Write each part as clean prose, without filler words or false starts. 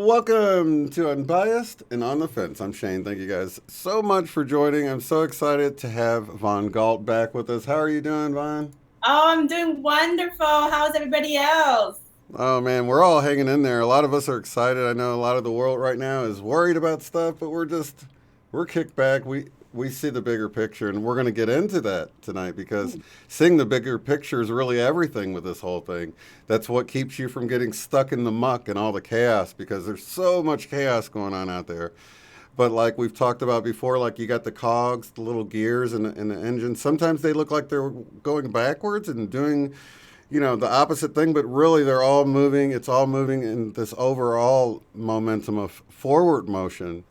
Welcome to Unbiased and On the Fence. I'm Shane. Thank you guys so much for joining. I'm so excited to have Von Galt back with us. How are you doing, Von? Oh, I'm doing wonderful. How's everybody else? Oh man, we're all hanging in there. A lot of us are excited. I know a lot of the world right now is worried about stuff, but we're kicked back. We see the bigger picture, and we're going to get into that tonight because seeing the bigger picture is really everything with this whole thing. That's what keeps you from getting stuck in the muck and all the chaos, because there's so much chaos going on out there. But like we've talked about before, like you got the cogs, the little gears in the engine. Sometimes they look like they're going backwards and doing, the opposite thing, but really they're all moving. It's all moving in this overall momentum of forward motion,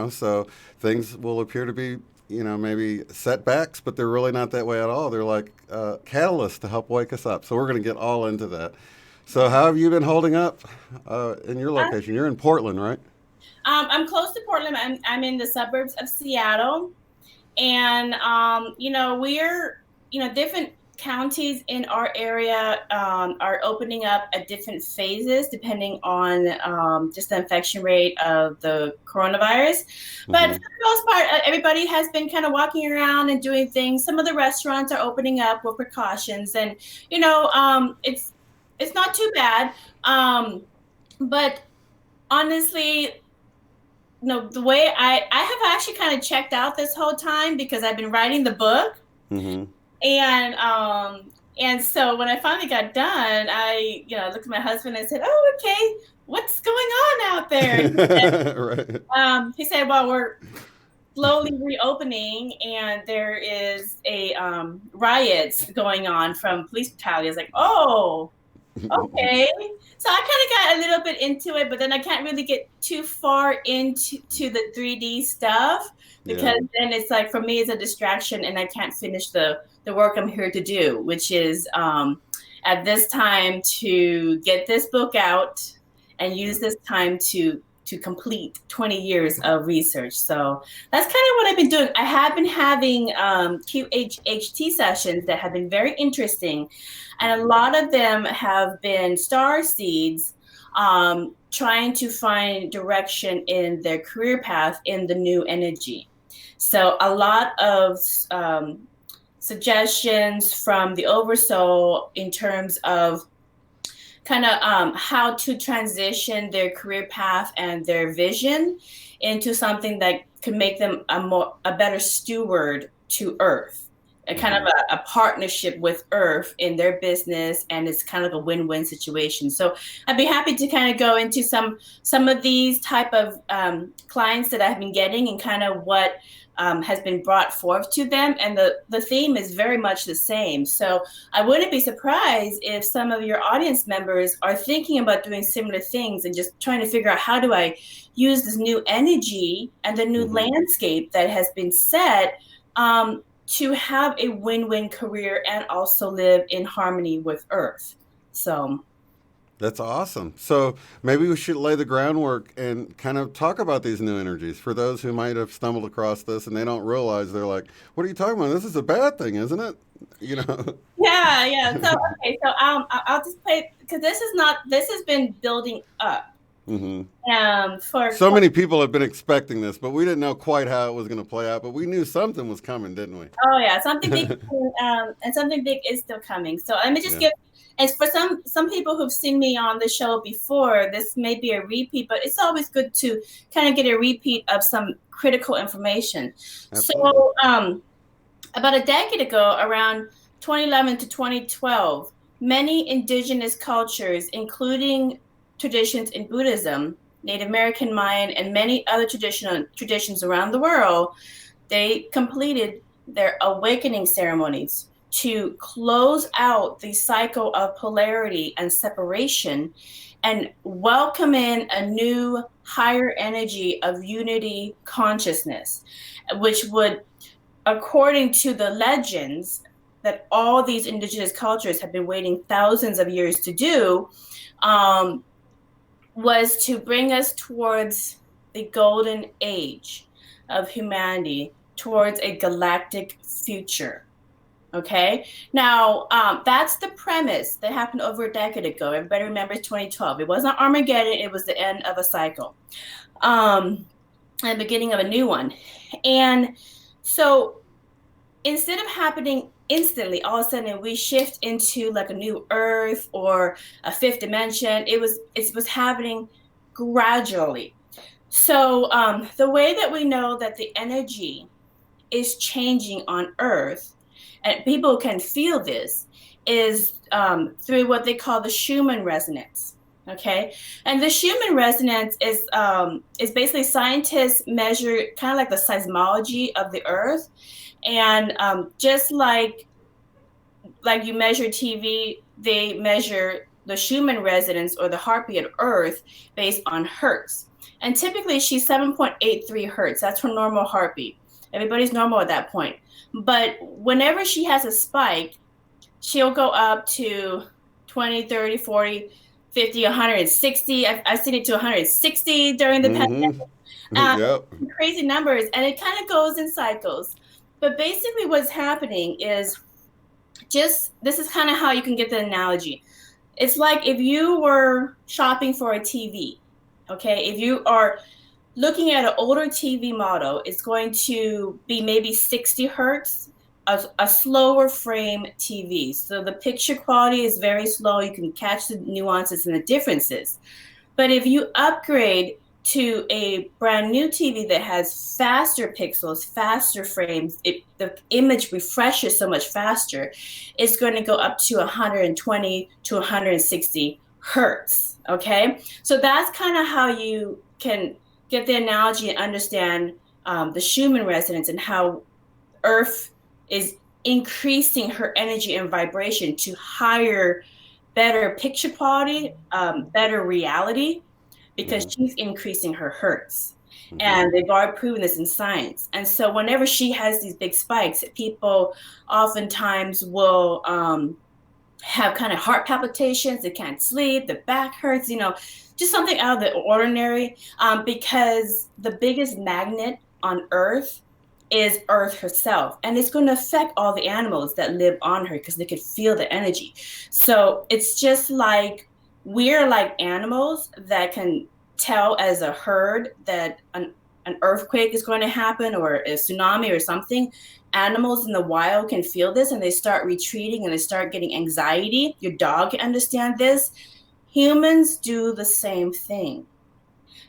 so things will appear to be, maybe setbacks, but they're really not that way at all. They're like catalysts to help wake us up. So we're going to get all into that. So how have you been holding up in your location? You're in Portland, right? I'm close to Portland. I'm in the suburbs of Seattle, and we're different counties in our area are opening up at different phases depending on just the infection rate of the coronavirus. But for the most part, everybody has been kind of walking around and doing things. Some of the restaurants are opening up with precautions, and it's not too bad. But honestly, the way I have actually kind of checked out this whole time because I've been writing the book. Mm-hmm. And so when I finally got done, I looked at my husband and said, "Oh, okay, what's going on out there?" Right. He said, "Well, we're slowly reopening, and there is a riots going on from police brutality." I was like, "Oh, okay." So I kind of got a little bit into it, but then I can't really get too far into the 3D stuff because then it's like, for me, it's a distraction and I can't finish the work I'm here to do, which is at this time to get this book out and use this time to complete 20 years of research. So that's kind of what I've been doing. I have been having QHHT sessions that have been very interesting. And a lot of them have been star seeds trying to find direction in their career path in the new energy. So a lot of suggestions from the Oversoul in terms of kind of how to transition their career path and their vision into something that could make them a better steward to Earth. A kind of a partnership with Earth in their business, and it's kind of a win-win situation. So I'd be happy to kind of go into some of these type of clients that I've been getting and kind of what has been brought forth to them. And the theme is very much the same. So I wouldn't be surprised if some of your audience members are thinking about doing similar things and just trying to figure out, how do I use this new energy and the new landscape that has been set to have a win-win career and also live in harmony with Earth. So that's awesome. So maybe we should lay the groundwork and kind of talk about these new energies for those who might have stumbled across this and they don't realize. They're like, what are you talking about? This is a bad thing, isn't it? Yeah. So okay, so I'll just play, because this has been building up. For so many people have been expecting this, but we didn't know quite how it was going to play out. But we knew something was coming, didn't we? Oh yeah, something big, and something big is still coming. So let me just give. As for some people who've seen me on the show before, this may be a repeat, but it's always good to kind of get a repeat of some critical information. Absolutely. So about a decade ago, around 2011 to 2012, many indigenous cultures, including traditions in Buddhism, Native American, Mayan, and many other traditions around the world, they completed their awakening ceremonies, to close out the cycle of polarity and separation and welcome in a new higher energy of unity consciousness, which would, according to the legends that all these indigenous cultures have been waiting thousands of years to do, was to bring us towards the golden age of humanity, towards a galactic future. Okay. Now, that's the premise that happened over a decade ago. Everybody remembers 2012. It wasn't Armageddon. It was the end of a cycle, and the beginning of a new one. And so instead of happening instantly, all of a sudden we shift into like a new earth or a fifth dimension. It was happening gradually. So the way that we know that the energy is changing on earth, and people can feel this, is through what they call the Schumann resonance. Okay, and the Schumann resonance is basically scientists measure kind of like the seismology of the earth, and just like you measure TV, they measure the Schumann resonance or the heartbeat of Earth based on hertz. And typically she's 7.83 hertz. That's her normal heartbeat. Everybody's normal at that point. But whenever she has a spike, she'll go up to 20, 30, 40, 50, 160. I've seen it to 160 during the pandemic. Yep. Crazy numbers. And it kind of goes in cycles. But basically what's happening is this is kind of how you can get the analogy. It's like if you were shopping for a TV, okay? If you are looking at an older TV model, it's going to be maybe 60 hertz, a slower frame TV. So the picture quality is very slow. You can catch the nuances and the differences. But if you upgrade to a brand new TV that has faster pixels, faster frames, the image refreshes so much faster, it's going to go up to 120 to 160 hertz, okay? So that's kind of how you can get the analogy and understand the Schumann resonance and how Earth is increasing her energy and vibration to higher, better picture quality, better reality, because she's increasing her hertz. And they've already proven this in science. And so whenever she has these big spikes, people oftentimes will have kind of heart palpitations, they can't sleep, the back hurts, just something out of the ordinary, because the biggest magnet on Earth is Earth herself. And it's going to affect all the animals that live on her because they could feel the energy. So it's just like we're like animals that can tell as a herd that an earthquake is going to happen or a tsunami or something. Animals in the wild can feel this and they start retreating and they start getting anxiety. Your dog can understand this. Humans do the same thing.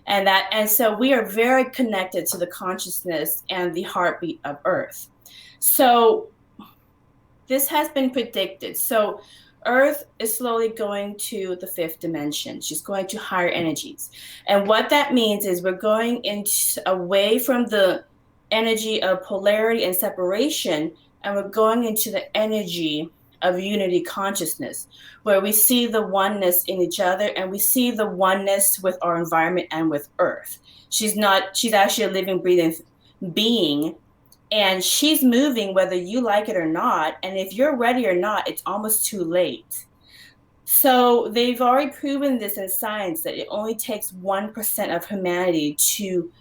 And so we are very connected to the consciousness and the heartbeat of Earth. So this has been predicted. So Earth is slowly going to the fifth dimension. She's going to higher energies. And what that means is we're going away from the energy of polarity and separation, and we're going into the energy of unity consciousness, where we see the oneness in each other and we see the oneness with our environment and with Earth. She's actually a living, breathing being. And she's moving whether you like it or not. And if you're ready or not, it's almost too late. So they've already proven this in science that it only takes 1% of humanity to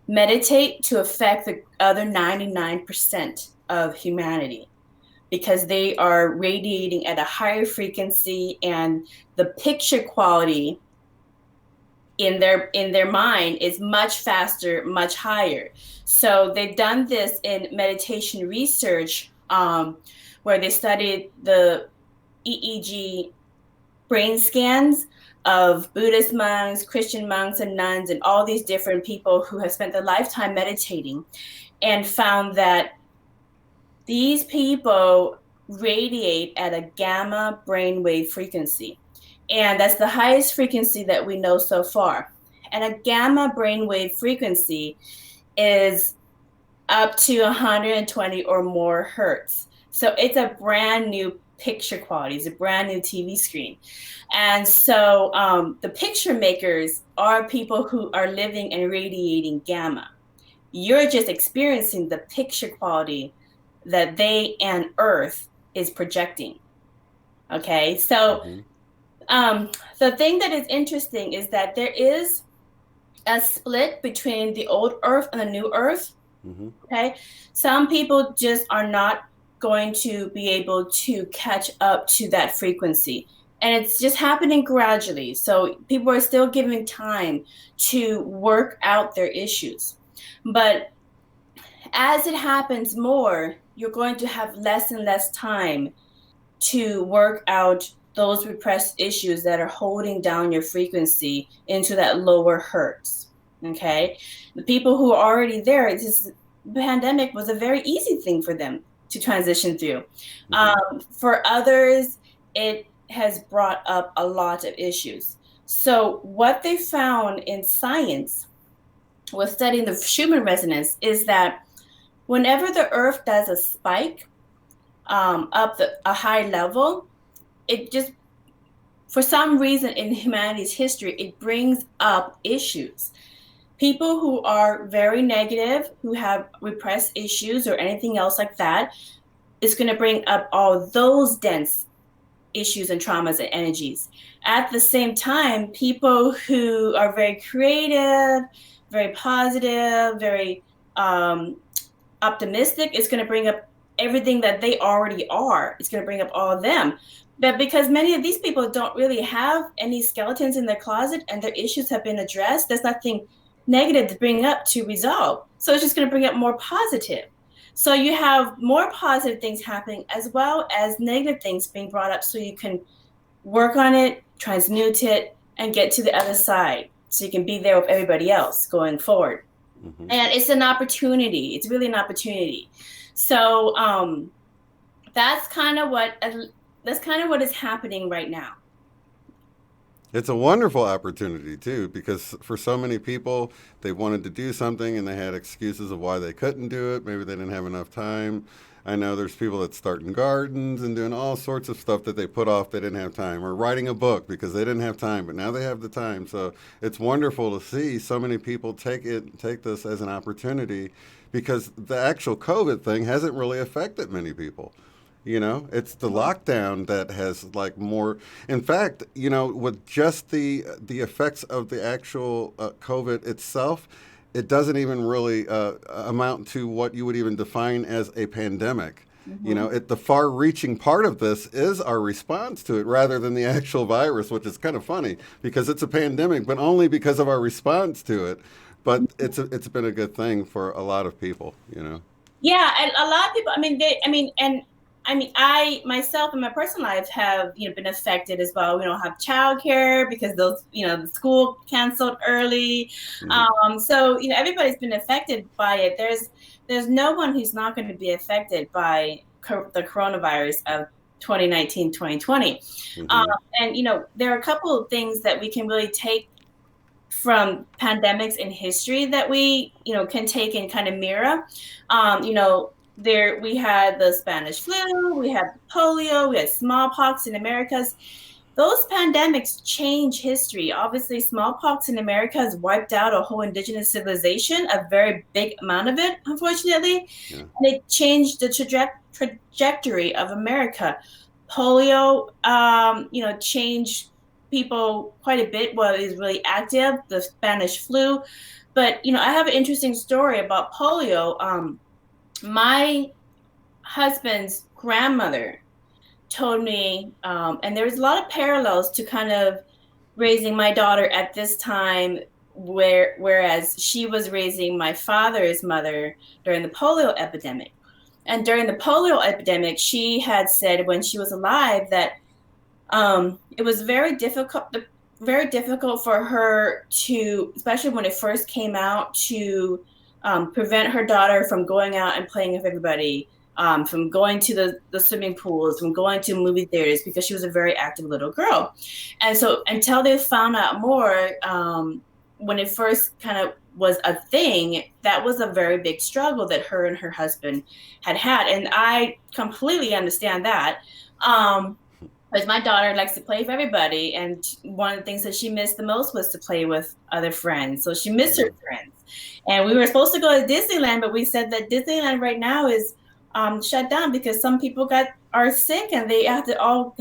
meditate to affect the other 99% of humanity, because they are radiating at a higher frequency and the picture quality in their mind is much faster, much higher. So they've done this in meditation research, where they studied the EEG brain scans of Buddhist monks, Christian monks and nuns, and all these different people who have spent their lifetime meditating, and found that these people radiate at a gamma brainwave frequency. And that's the highest frequency that we know so far. And a gamma brainwave frequency is up to 120 or more hertz. So it's a brand new picture quality. It's a brand new TV screen. And so the picture makers are people who are living and radiating gamma. You're just experiencing the picture quality that they and Earth is projecting. Okay, so the thing that is interesting is that there is a split between the old Earth and the new Earth. Okay, some people just are not going to be able to catch up to that frequency. And it's just happening gradually. So people are still giving time to work out their issues. But as it happens more, you're going to have less and less time to work out those repressed issues that are holding down your frequency into that lower hertz. Okay, the people who are already there, this pandemic was a very easy thing for them to transition through. For others, it has brought up a lot of issues. So what they found in science with studying the Schumann resonance is that whenever the Earth does a spike up a high level, it just, for some reason in humanity's history, it brings up issues. People who are very negative, who have repressed issues or anything else like that, it's going to bring up all those dense issues and traumas and energies. At the same time, people who are very creative, very positive, very optimistic, it's going to bring up everything that they already are. It's going to bring up all of them. But because many of these people don't really have any skeletons in their closet and their issues have been addressed, there's nothing negative to bring up to resolve. So it's just going to bring up more positive. So you have more positive things happening as well as negative things being brought up so you can work on it, transmute it, and get to the other side so you can be there with everybody else going forward. And it's an opportunity. It's really an opportunity. So that's kind of what is happening right now. It's a wonderful opportunity too, because for so many people, they wanted to do something and they had excuses of why they couldn't do it. Maybe they didn't have enough time. I know there's people that starting gardens and doing all sorts of stuff that they put off, they didn't have time, or writing a book because they didn't have time, but now they have the time. So it's wonderful to see so many people take this as an opportunity, because the actual COVID thing hasn't really affected many people. It's the lockdown that has like more. In fact, with just the effects of the actual COVID itself, it doesn't even really amount to what you would even define as a pandemic. The far-reaching part of this is our response to it rather than the actual virus, which is kind of funny because it's a pandemic, but only because of our response to it. But it's been a good thing for a lot of people. Yeah, and a lot of people. I myself in my personal life have, been affected as well. We don't have childcare because those, the school canceled early. So, everybody's been affected by it. There's no one who's not going to be affected by the coronavirus of 2019, 2020. And, there are a couple of things that we can really take from pandemics in history that we, can take and kind of mirror. There we had the Spanish flu, we had polio, we had smallpox in Americas. Those pandemics change history. Obviously, smallpox in America has wiped out a whole indigenous civilization, a very big amount of it, unfortunately. Yeah. And it changed the trajectory of America. Polio, changed people quite a bit while it was really active, the Spanish flu. But, I have an interesting story about polio. My husband's grandmother told me, and there was a lot of parallels to kind of raising my daughter at this time, whereas she was raising my father's mother during the polio epidemic. And during the polio epidemic, she had said when she was alive that it was very difficult for her to, especially when it first came out, to prevent her daughter from going out and playing with everybody, from going to the swimming pools, from going to movie theaters, because she was a very active little girl. And so until they found out more, when it first kind of was a thing, that was a very big struggle that her and her husband had. And I completely understand that. Because my daughter likes to play with everybody. And one of the things that she missed the most was to play with other friends. So she missed her friends. And we were supposed to go to Disneyland, but we said that Disneyland right now is shut down because some people are sick and they have to all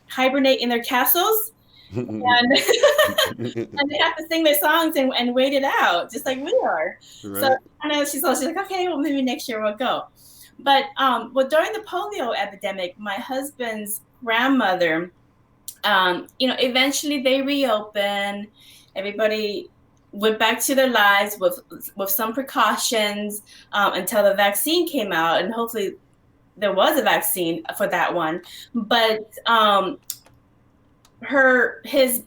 hibernate in their castles. And, and they have to sing their songs and wait it out, just like we are. Right. So I know she's like, okay, well, maybe next year we'll go. But during the polio epidemic, my husband's grandmother, eventually they reopened. Everybody went back to their lives with some precautions until the vaccine came out, and hopefully there was a vaccine for that one. But his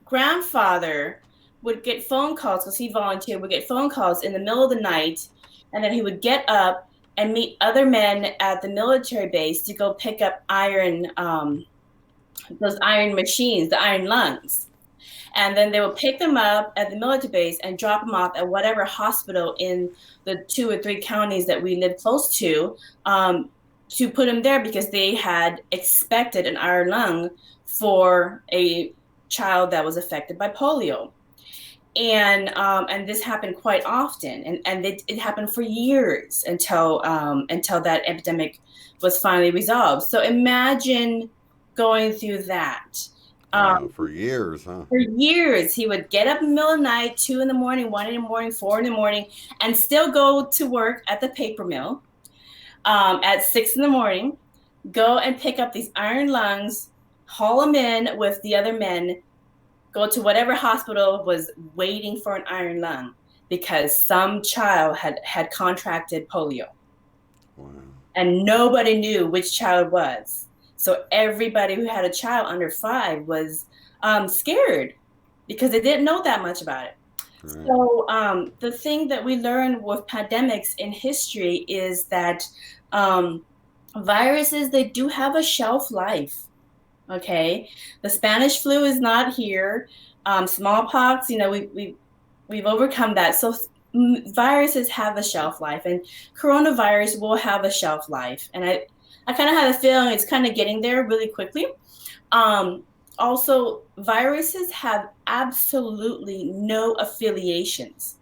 grandfather would get phone calls, because he volunteered, would get phone calls in the middle of the night, and then he would get up and meet other men at the military base to go pick up those iron machines, the iron lungs. And then they would pick them up at the military base and drop them off at whatever hospital in the 2 or 3 counties that we lived close to put them there, because they had expected an iron lung for a child that was affected by polio. And this happened quite often, and it happened for years until that epidemic was finally resolved. So imagine going through that. For years, huh? For years, he would get up in the middle of the night, 2 in the morning, 1 in the morning, 4 in the morning, and still go to work at the paper mill at 6 in the morning, go and pick up these iron lungs, haul them in with the other men, go to whatever hospital was waiting for an iron lung because some child had contracted polio. Wow. And nobody knew which child was. So everybody who had a child under 5 was scared because they didn't know that much about it. Right. So the thing that we learn with pandemics in history is that viruses, they do have a shelf life. Okay, the Spanish flu is not here. Smallpox, we've overcome that. So viruses have a shelf life, and coronavirus will have a shelf life. And I kind of have a feeling it's kind of getting there really quickly. Also, viruses have absolutely no affiliations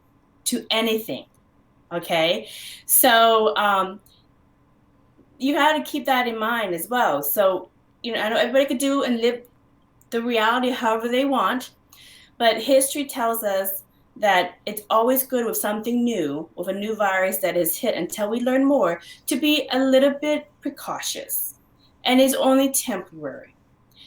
to anything. Okay, so you have to keep that in mind as well. So, I know everybody could do and live the reality however they want, but history tells us that it's always good with something new, with a new virus that is hit until we learn more, to be a little bit precautious, and it's only temporary.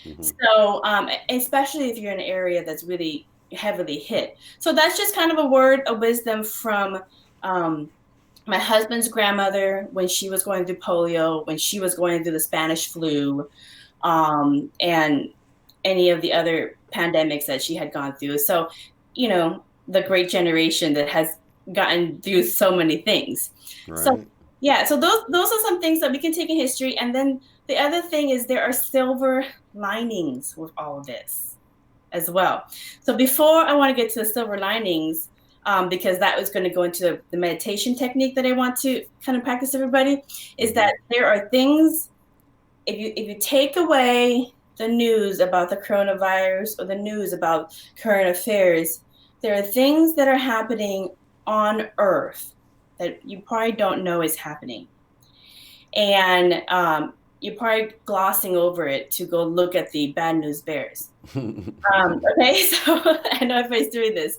Mm-hmm. So, especially if you're in an area that's really heavily hit. So that's just kind of a word of wisdom from my husband's grandmother when she was going through polio, when she was going through the Spanish flu, and any of the other pandemics that she had gone through. So, the great generation that has gotten through so many things. Right. So, yeah, so those are some things that we can take in history. And then the other thing is there are silver linings with all of this as well. So before I want to get to the silver linings, because that was going to go into the meditation technique that I want to kind of practice everybody, is that there are things, if you take away the news about the coronavirus or the news about current affairs, there are things that are happening on Earth that you probably don't know is happening. And you're probably glossing over it to go look at the bad news bears. Okay, so I know everybody's doing this.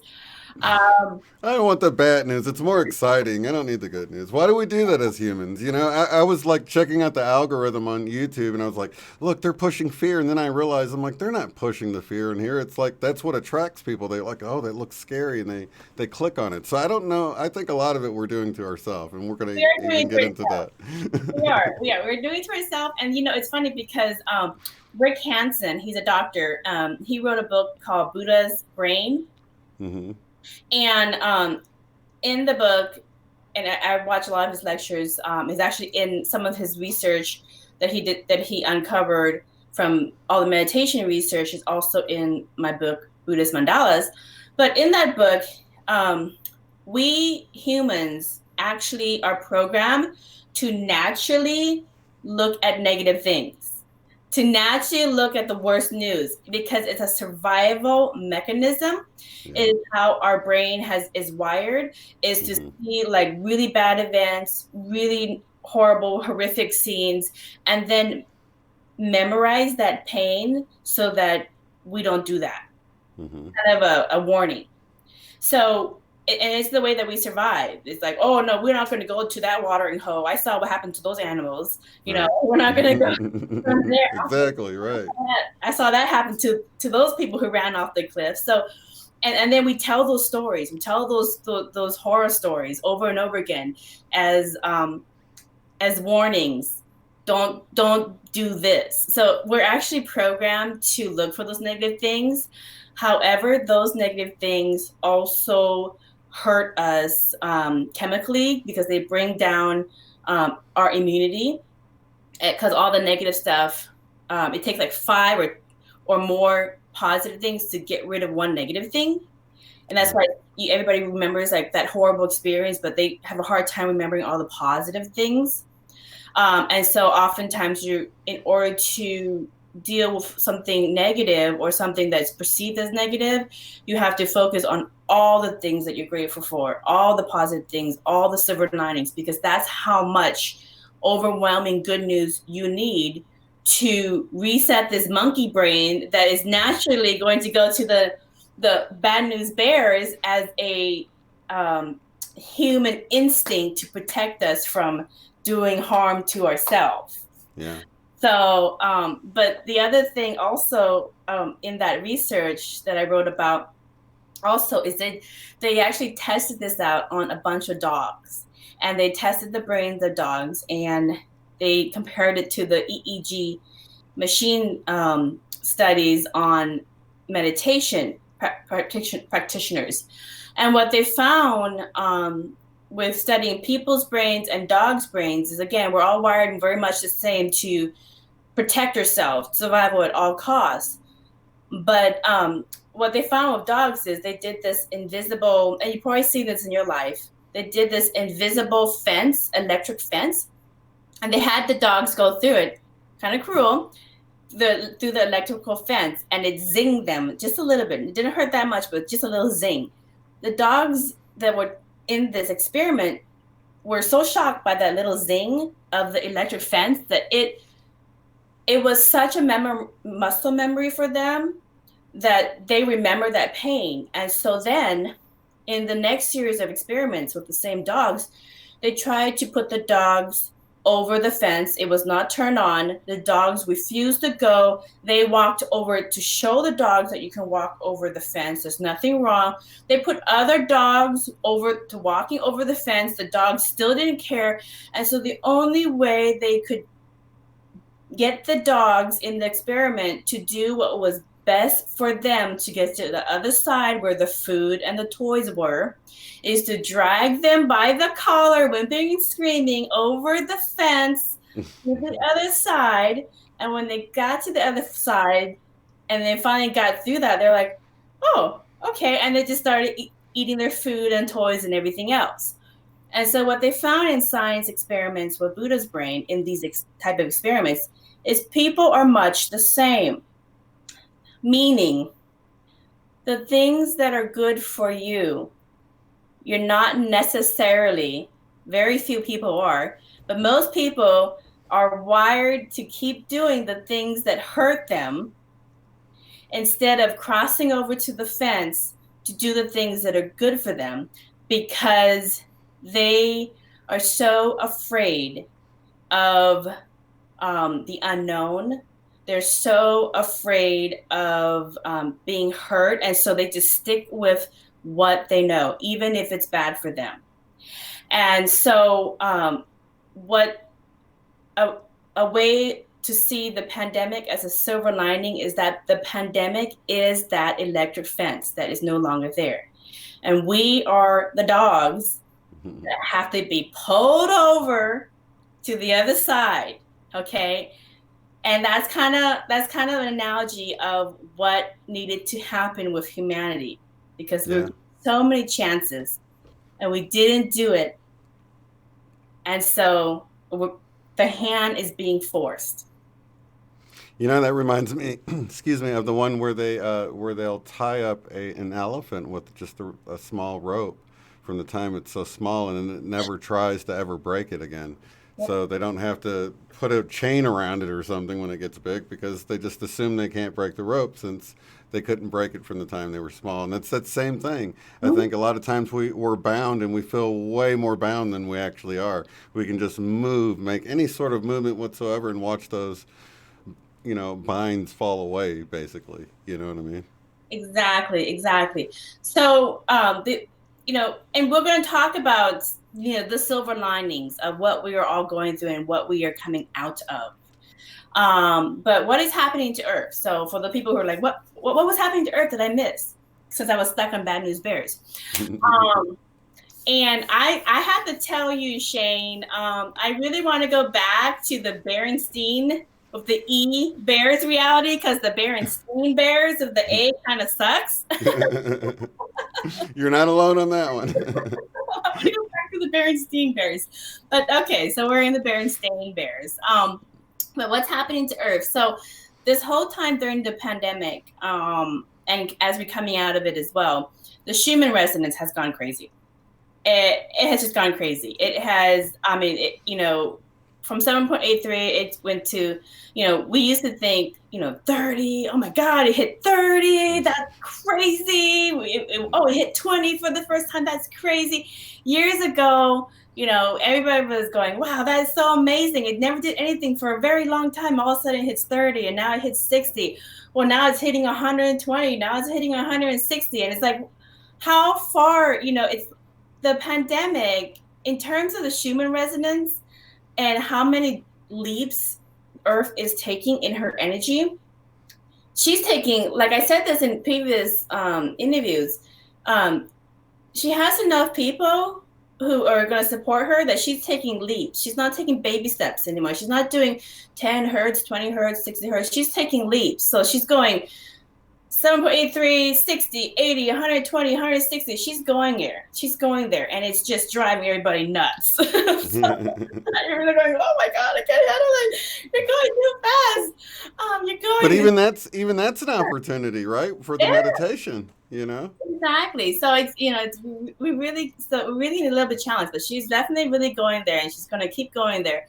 I don't want the bad news. It's more exciting. I don't need the good news. Why do we do that as humans? I was like checking out the algorithm on YouTube, and I was like, look, they're pushing fear. And then I realized, I'm like, they're not pushing the fear in here. It's like, that's what attracts people. They're like, oh, that looks scary. And they click on it. So I don't know. I think a lot of it we're doing to ourselves, and we're going to even get into that. We're doing it to ourselves. And, it's funny because Rick Hansen, he's a doctor. He wrote a book called Buddha's Brain. Mm-hmm. And in the book, and I watch a lot of his lectures, is actually in some of his research that he uncovered from all the meditation research is also in my book, Buddhist Mandalas. But in that book, we humans actually are programmed to naturally look at negative things, to naturally look at the worst news, because it's a survival mechanism. Yeah. Is how our brain is wired, is to see like really bad events, really horrible, horrific scenes, and then memorize that pain so that we don't do that. Kind of a warning. So, and it's the way that we survive. It's like, oh no, we're not going to go to that watering hole. I saw what happened to those animals. You know, Right. we're not going to go from there. Exactly, right. I saw that happen to those people who ran off the cliff. So, and then we tell those stories. We tell those horror stories over and over again as warnings. Don't do this. So we're actually programmed to look for those negative things. However, those negative things also hurt us chemically, because they bring down our immunity. Because all the negative stuff, it takes like 5 or more positive things to get rid of one negative thing. And that's why everybody remembers like that horrible experience, but they have a hard time remembering all the positive things. And so oftentimes in order to deal with something negative or something that's perceived as negative, you have to focus on all the things that you're grateful for, all the positive things, all the silver linings, because that's how much overwhelming good news you need to reset this monkey brain that is naturally going to go to the bad news bears as a human instinct to protect us from doing harm to ourselves. Yeah. So, but the other thing also in that research that I wrote about also is that they actually tested this out on a bunch of dogs, and they tested the brains of dogs, and they compared it to the EEG machine studies on meditation practitioners. And what they found with studying people's brains and dogs' brains is, again, we're all wired and very much the same to protect yourself, survival at all costs. But what they found with dogs is they did this invisible, and you probably see this in your life, they did this invisible fence, electric fence, and they had the dogs go through it, kind of cruel, through the electrical fence, and it zinged them just a little bit. It didn't hurt that much, but just a little zing. The dogs that were in this experiment were so shocked by that little zing of the electric fence that it was such a muscle memory for them that they remember that pain. And so then in the next series of experiments with the same dogs, they tried to put the dogs over the fence. It was not turned on. The dogs refused to go. They walked over to show the dogs that you can walk over the fence. There's nothing wrong. They put other dogs over to walking over the fence. The dogs still didn't care. And so the only way they could get the dogs in the experiment to do what was best for them to get to the other side where the food and the toys were is to drag them by the collar, whimpering and screaming, over the fence to the other side. And when they got to the other side and they finally got through that, they're like, oh, okay. And they just started eating their food and toys and everything else. And so what they found in science experiments with Buddha's brain in these type of experiments is people are much the same. Meaning, the things that are good for you, you're not necessarily, very few people are, but most people are wired to keep doing the things that hurt them instead of crossing over to the fence to do the things that are good for them, because they are so afraid of the unknown. They're so afraid of being hurt. And so they just stick with what they know, even if it's bad for them. And so what a way to see the pandemic as a silver lining is that the pandemic is that electric fence that is no longer there. And we are the dogs that have to be pulled over to the other side, okay? And that's kind of an analogy of what needed to happen with humanity. because we Yeah. were so many chances and we didn't do it. And so the hand is being forced. You know, that reminds me, excuse me, of the one where they'll tie up an elephant with just a small rope from the time it's so small, and then it never tries to ever break it again. Yep. So they don't have to put a chain around it or something when it gets big, because they just assume they can't break the rope since they couldn't break it from the time they were small. And it's that same thing. I think a lot of times we're bound, and we feel way more bound than we actually are. We can just move, make any sort of movement whatsoever, and watch those, binds fall away, basically. You know what I mean? Exactly, exactly. So, and we're going to talk about, the silver linings of what we are all going through and what we are coming out of. But what is happening to Earth? So, for the people who are like, what was happening to Earth that I missed since I was stuck on Bad News Bears? And I have to tell you, Shane, I really want to go back to the Berenstein of the E Bears reality, because the Berenstein Bears of the A kind of sucks. You're not alone on that one. I want to go back to the Berenstein Bears. But okay, so we're in the Berenstein Bears. But what's happening to Earth? So this whole time during the pandemic, and as we're coming out of it as well, the Schumann resonance has gone crazy. It has just gone crazy. It has, from 7.83, it went to, we used to think, 30, oh my God, it hit 30, that's crazy. It hit 20 for the first time, that's crazy. Years ago, everybody was going, wow, that is so amazing. It never did anything for a very long time. All of a sudden it hits 30, and now it hits 60. Well, now it's hitting 120, now it's hitting 160. And it's like, how far, it's the pandemic, in terms of the Schumann resonance and how many leaps Earth is taking in her energy. She's taking, like I said this in previous interviews, she has enough people who are going to support her that she's taking leaps. She's not taking baby steps anymore. She's not doing 10 hertz, 20 hertz, 60 hertz. She's taking leaps. So she's going 7.83, 60, 80, 120, 160. She's going there. She's going there. And it's just driving everybody nuts. So, you're really going, oh my God, I can't handle it. You're going too fast. You're going. But even that's an opportunity, right? For the meditation, Exactly. So it's, we really need a little bit of challenge, but she's definitely really going there, and she's going to keep going there.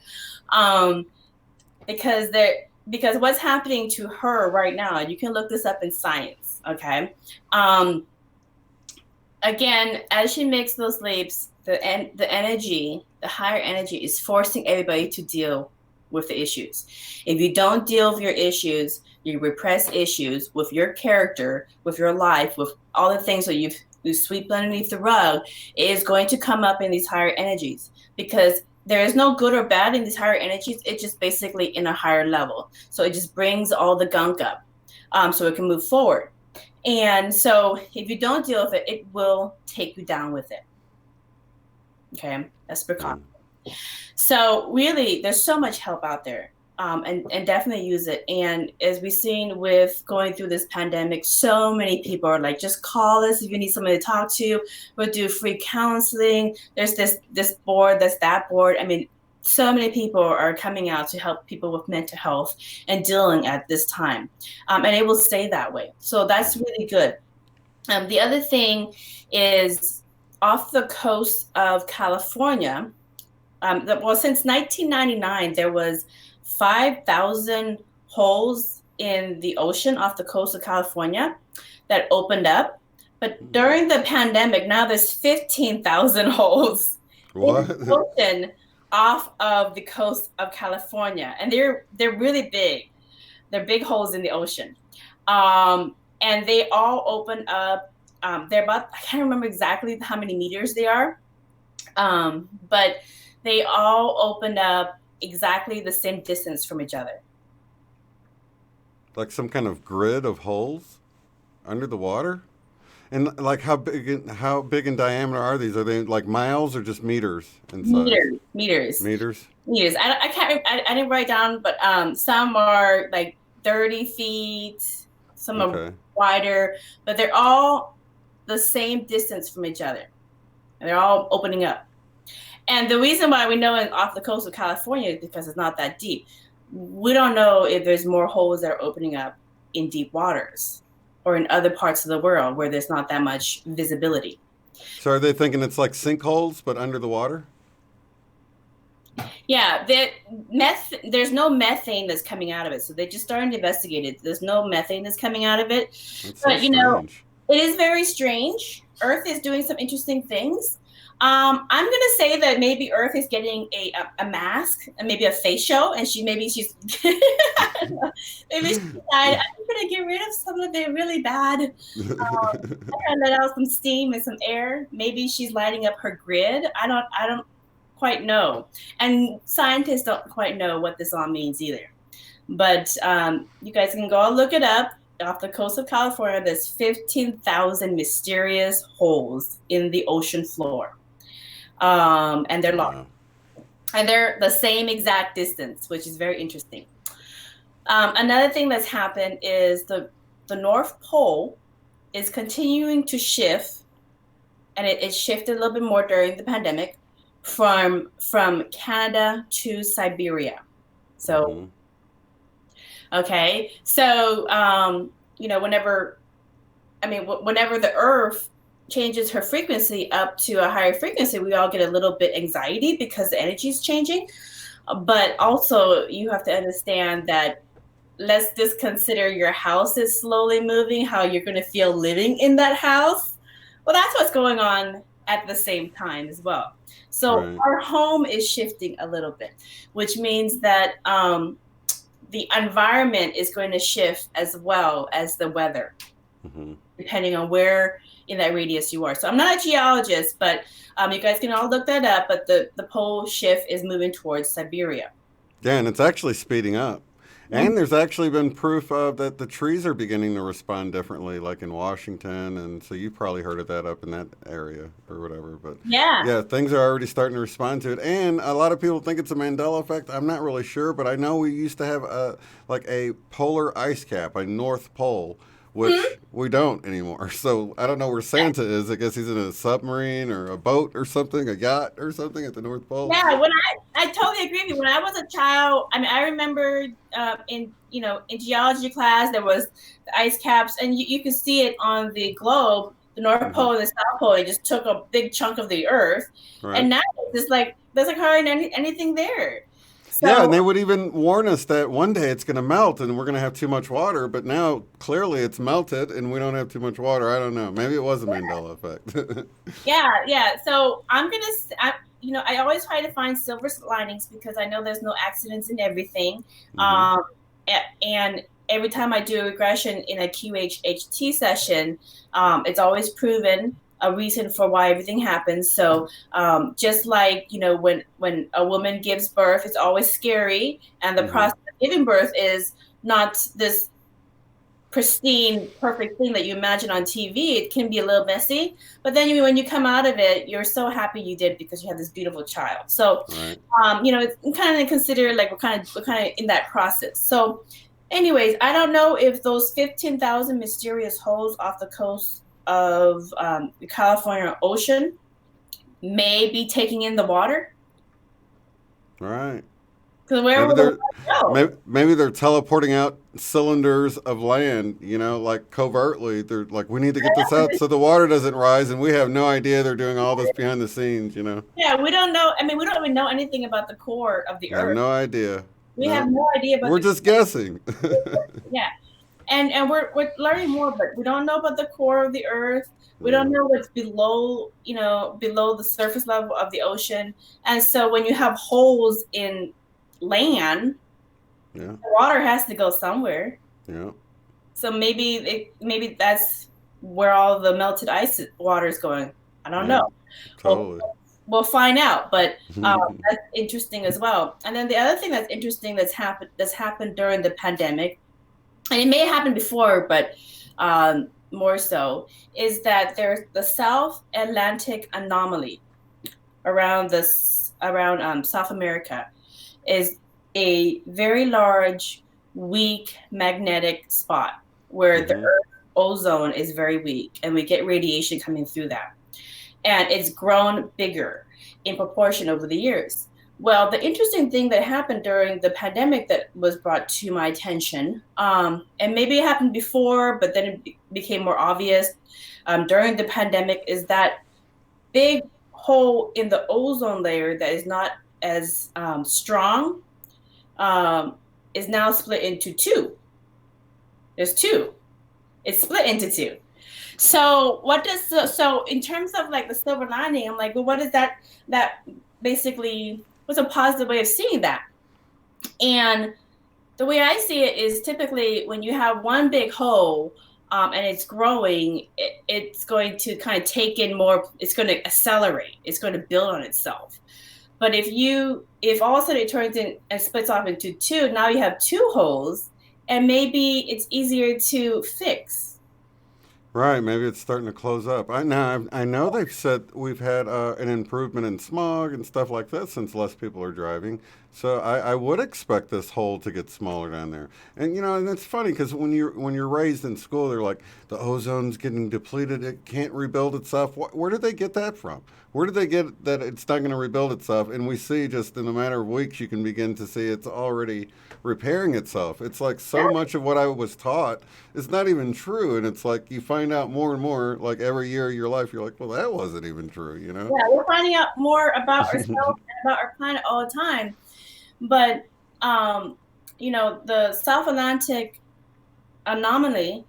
Because what's happening to her right now, you can look this up in science, okay? Again, as she makes those leaps, the energy, the higher energy, is forcing everybody to deal with the issues. If you don't deal with your issues, you repress issues with your character, with your life, with all the things that you sweep underneath the rug, it is going to come up in these higher energies, because there is no good or bad in these higher energies. It's just basically in a higher level. So it just brings all the gunk up, so it can move forward. And so if you don't deal with it, it will take you down with it. Okay, that's precaution. So really, there's so much help out there, and definitely use it. And as we've seen with going through this pandemic, so many people are like, just call us if you need somebody to talk to. We'll do free counseling. There's this board, there's that board. I mean, so many people are coming out to help people with mental health and dealing at this time, and it will stay that way. So that's really good. The other thing is, off the coast of California, since 1999, there was 5,000 holes in the ocean off the coast of California that opened up. But during the pandemic, now there's 15,000 holes in the ocean off of the coast of California. And they're really big. They're big holes in the ocean. And they all open up. They're about, I can't remember exactly how many meters they are. But they all opened up exactly the same distance from each other. Like some kind of grid of holes under the water? And like how big in diameter are these? Are they like miles or just meters in size? Meters. I can't. I didn't write down, but some are like 30 feet. Some are wider, but they're all the same distance from each other. And they're all opening up. And the reason why we know it off the coast of California is because it's not that deep. We don't know if there's more holes that are opening up in deep waters or in other parts of the world where there's not that much visibility. So are they thinking it's like sinkholes, but under the water? Yeah, there's no methane that's coming out of it. So they just started to investigate it. There's no methane that's coming out of it. That's But, so you know, strange. it is very strange. Earth is doing some interesting things. I'm gonna say that maybe Earth is getting a mask and maybe a face show, and she's maybe she decided I'm gonna get rid of some of the really bad. I let out some steam and some air. Maybe she's lighting up her grid. I don't quite know, and scientists don't quite know what this all means either. But you guys can go look it up. Off the coast of California, there's 15,000 mysterious holes in the ocean floor. And they're long. And they're the same exact distance, which is very interesting. Another thing that's happened is the North Pole is continuing to shift, and it shifted a little bit more during the pandemic from Canada to Siberia. So, okay. So, you know, whenever the Earth changes her frequency up to a higher frequency, we all get a little bit anxiety because the energy is changing. But also you have to understand that let's just consider your house is slowly moving, how you're going to feel living in that house. Well, that's what's going on at the same time as well. So our home is shifting a little bit, which means that the environment is going to shift as well as the weather, depending on where in that radius you are. So I'm not a geologist, but you guys can all look that up. But the pole shift is moving towards Siberia. Yeah, and it's actually speeding up. And there's actually been proof of that the trees are beginning to respond differently, like in Washington. And so you've probably heard of that up in that area or whatever. But yeah, things are already starting to respond to it. And a lot of people think it's a Mandela effect. I'm not really sure, but I know we used to have a polar ice cap, a North Pole, which we don't anymore. So I don't know where Santa is. I guess he's in a submarine or a boat or something, a yacht or something at the North Pole. Yeah, when I totally agree with you. When I was a child, I mean, I remember in geology class there was the ice caps, and you could see it on the globe, the North Pole and the South Pole. It just took a big chunk of the Earth, and now it's just like there's like hardly anything there. So, yeah, and they would even warn us that one day it's going to melt and we're going to have too much water. But now clearly it's melted and we don't have too much water. I don't know. Maybe it was a Mandela effect. Yeah. So I always try to find silver linings because I know there's no accidents in everything. And every time I do a regression in a QHHT session, it's always proven a reason for why everything happens. So just like, when a woman gives birth, it's always scary. And the process of giving birth is not this pristine, perfect thing that you imagine on TV. It can be a little messy. But then when you come out of it, you're so happy you did because you have this beautiful child. So, it's kind of consider like we're kind of in that process. So anyways, I don't know if those 15,000 mysterious holes off the coast of the California ocean may be taking in the water. Right. Because maybe they're teleporting out cylinders of land, like covertly. They're like, we need to get this out so the water doesn't rise, and we have no idea they're doing all this behind the scenes, Yeah, we don't know. I mean, we don't even know anything about the core of the Earth. I have no idea. We have no idea about We're just guessing. Yeah. And we're learning more, but we don't know about the core of the Earth. We don't know what's below the surface level of the ocean. And so when you have holes in land, the water has to go somewhere. Yeah. So maybe that's where all the melted ice water is going. I don't know. Totally. We'll find out, but that's interesting as well. And then the other thing that's interesting that's happened during the pandemic, and it may have happened before, but more so, is that there's the South Atlantic anomaly around South America is a very large, weak magnetic spot where the Earth ozone is very weak, and we get radiation coming through that. And it's grown bigger in proportion over the years. Well, the interesting thing that happened during the pandemic that was brought to my attention, and maybe it happened before, but then it became more obvious during the pandemic, is that big hole in the ozone layer that is not as strong is now split into two. There's two. It's split into two. So so in terms of like the silver lining, I'm like, well, what is that basically, what's a positive way of seeing that? And the way I see it is typically when you have one big hole and it's growing, it's going to kind of take in more, it's going to accelerate, it's going to build on itself. But if all of a sudden it turns in and splits off into two, now you have two holes, and maybe it's easier to fix. Right, maybe it's starting to close up. I know they've said we've had an improvement in smog and stuff like that since less people are driving. So I would expect this hole to get smaller down there. And and it's funny because when you're raised in school, they're like the ozone's getting depleted; it can't rebuild itself. Where did they get that from? Where did they get that it's not going to rebuild itself? And we see just in a matter of weeks, you can begin to see it's already repairing itself. It's like so much of what I was taught is not even true, and it's like you find out more and more. Like every year of your life, you're like, well, that wasn't even true. Yeah, we're finding out more about ourselves and about our planet all the time. But the South Atlantic anomaly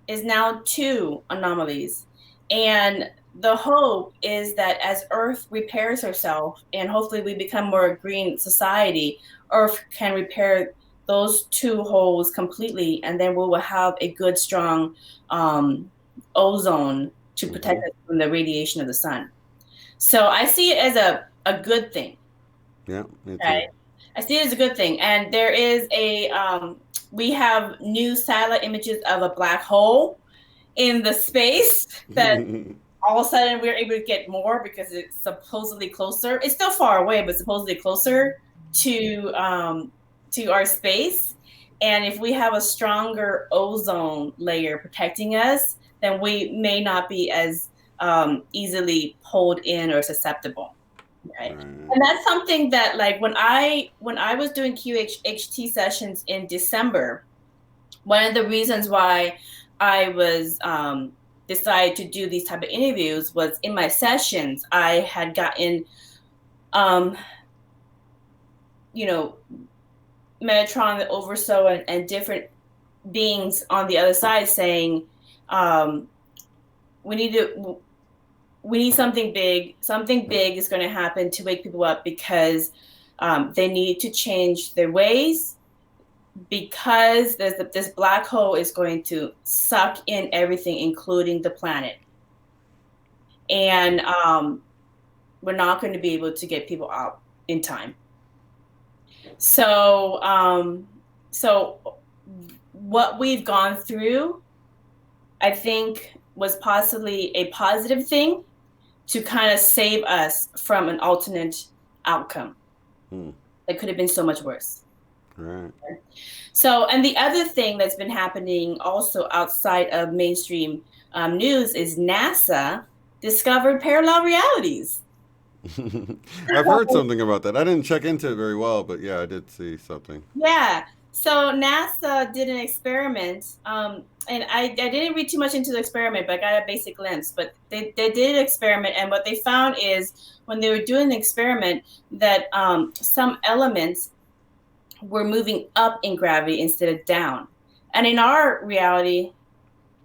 is now two anomalies, and the hope is that as Earth repairs herself and hopefully we become more green society, Earth can repair those two holes completely, and then we will have a good, strong ozone to protect us from the radiation of the sun. So I see it as a good thing. Yeah, me too. Right? I see it as a good thing. And there is we have new satellite images of a black hole in the space that all of a sudden we're able to get more because it's supposedly closer. It's still far away, but supposedly closer to our space. And if we have a stronger ozone layer protecting us, then we may not be as easily pulled in or susceptible. Right. And that's something that, like, when I was doing QHT sessions in December, one of the reasons why I was decided to do these type of interviews was in my sessions, I had gotten, Metatron, the Oversoul, and different beings on the other side saying, we need something big. Something big is going to happen to wake people up because they need to change their ways, because this black hole is going to suck in everything, including the planet. And we're not going to be able to get people out in time. So what we've gone through, I think, was possibly a positive thing to kind of save us from an alternate outcome. That could have been so much worse. Right. So, and the other thing that's been happening also outside of mainstream news is NASA discovered parallel realities. I've heard something about that. I didn't check into it very well, but yeah, I did see something. Yeah. So NASA did an experiment, and I didn't read too much into the experiment, but I got a basic glimpse. But they did an experiment, and what they found is when they were doing the experiment that some elements were moving up in gravity instead of down. And in our reality,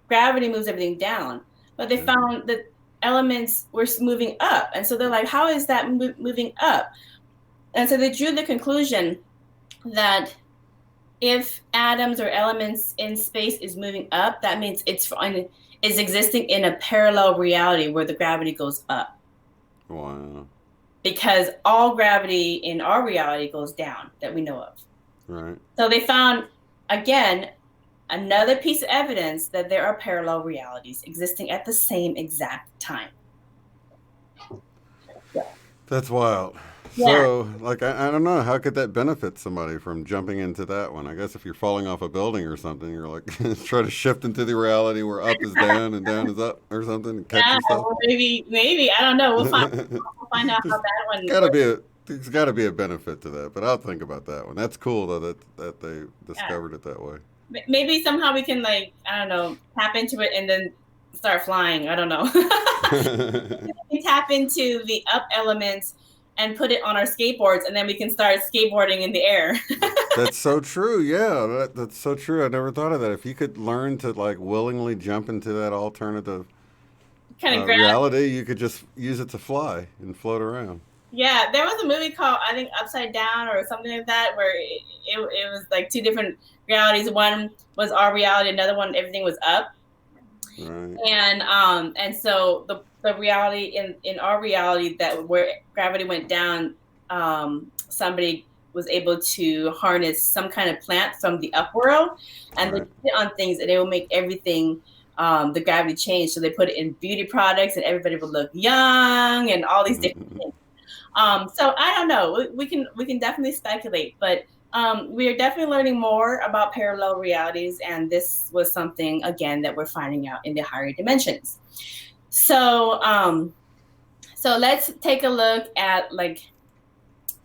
gravity moves everything down. But they found that elements were moving up. And so they're like, how is that moving up? And so they drew the conclusion that if atoms or elements in space is moving up, that means it's existing in a parallel reality where the gravity goes up. Wow. Because all gravity in our reality goes down that we know of. Right. So they found, again, another piece of evidence that there are parallel realities existing at the same exact time. That's wild. Yeah. So, like, I don't know, how could that benefit somebody from jumping into that one? I guess if you're falling off a building or something, you're like, try to shift into the reality where up is down and down is up or something and catch Yeah, yourself. well, maybe I don't know. We'll find out how there's that one gotta works. be there's gotta be a benefit to that, but I'll think about that one. That's cool though that they Yeah. discovered it that way. Maybe somehow we can, like, I don't know, tap into it and then start flying. I don't know. We can tap into the up elements and put it on our skateboards, and then we can start skateboarding in the air. That's so true. Yeah, that's so true. I never thought of that. If you could learn to like willingly jump into that alternative Kind of grab. reality, you could just use it to fly and float around. Yeah, there was a movie called, I think, Upside Down or something like that, where it was like two different realities. One was our reality, another one everything was up. Right. And so the reality in our reality, that where gravity went down, somebody was able to harness some kind of plant from the up world, and Right. they put it on things, and it will make everything, the gravity change. So they put it in beauty products, and everybody would look young, and all these different things. So I don't know. We can definitely speculate, but we are definitely learning more about parallel realities, and this was something again that we're finding out in the higher dimensions. So so let's take a look at like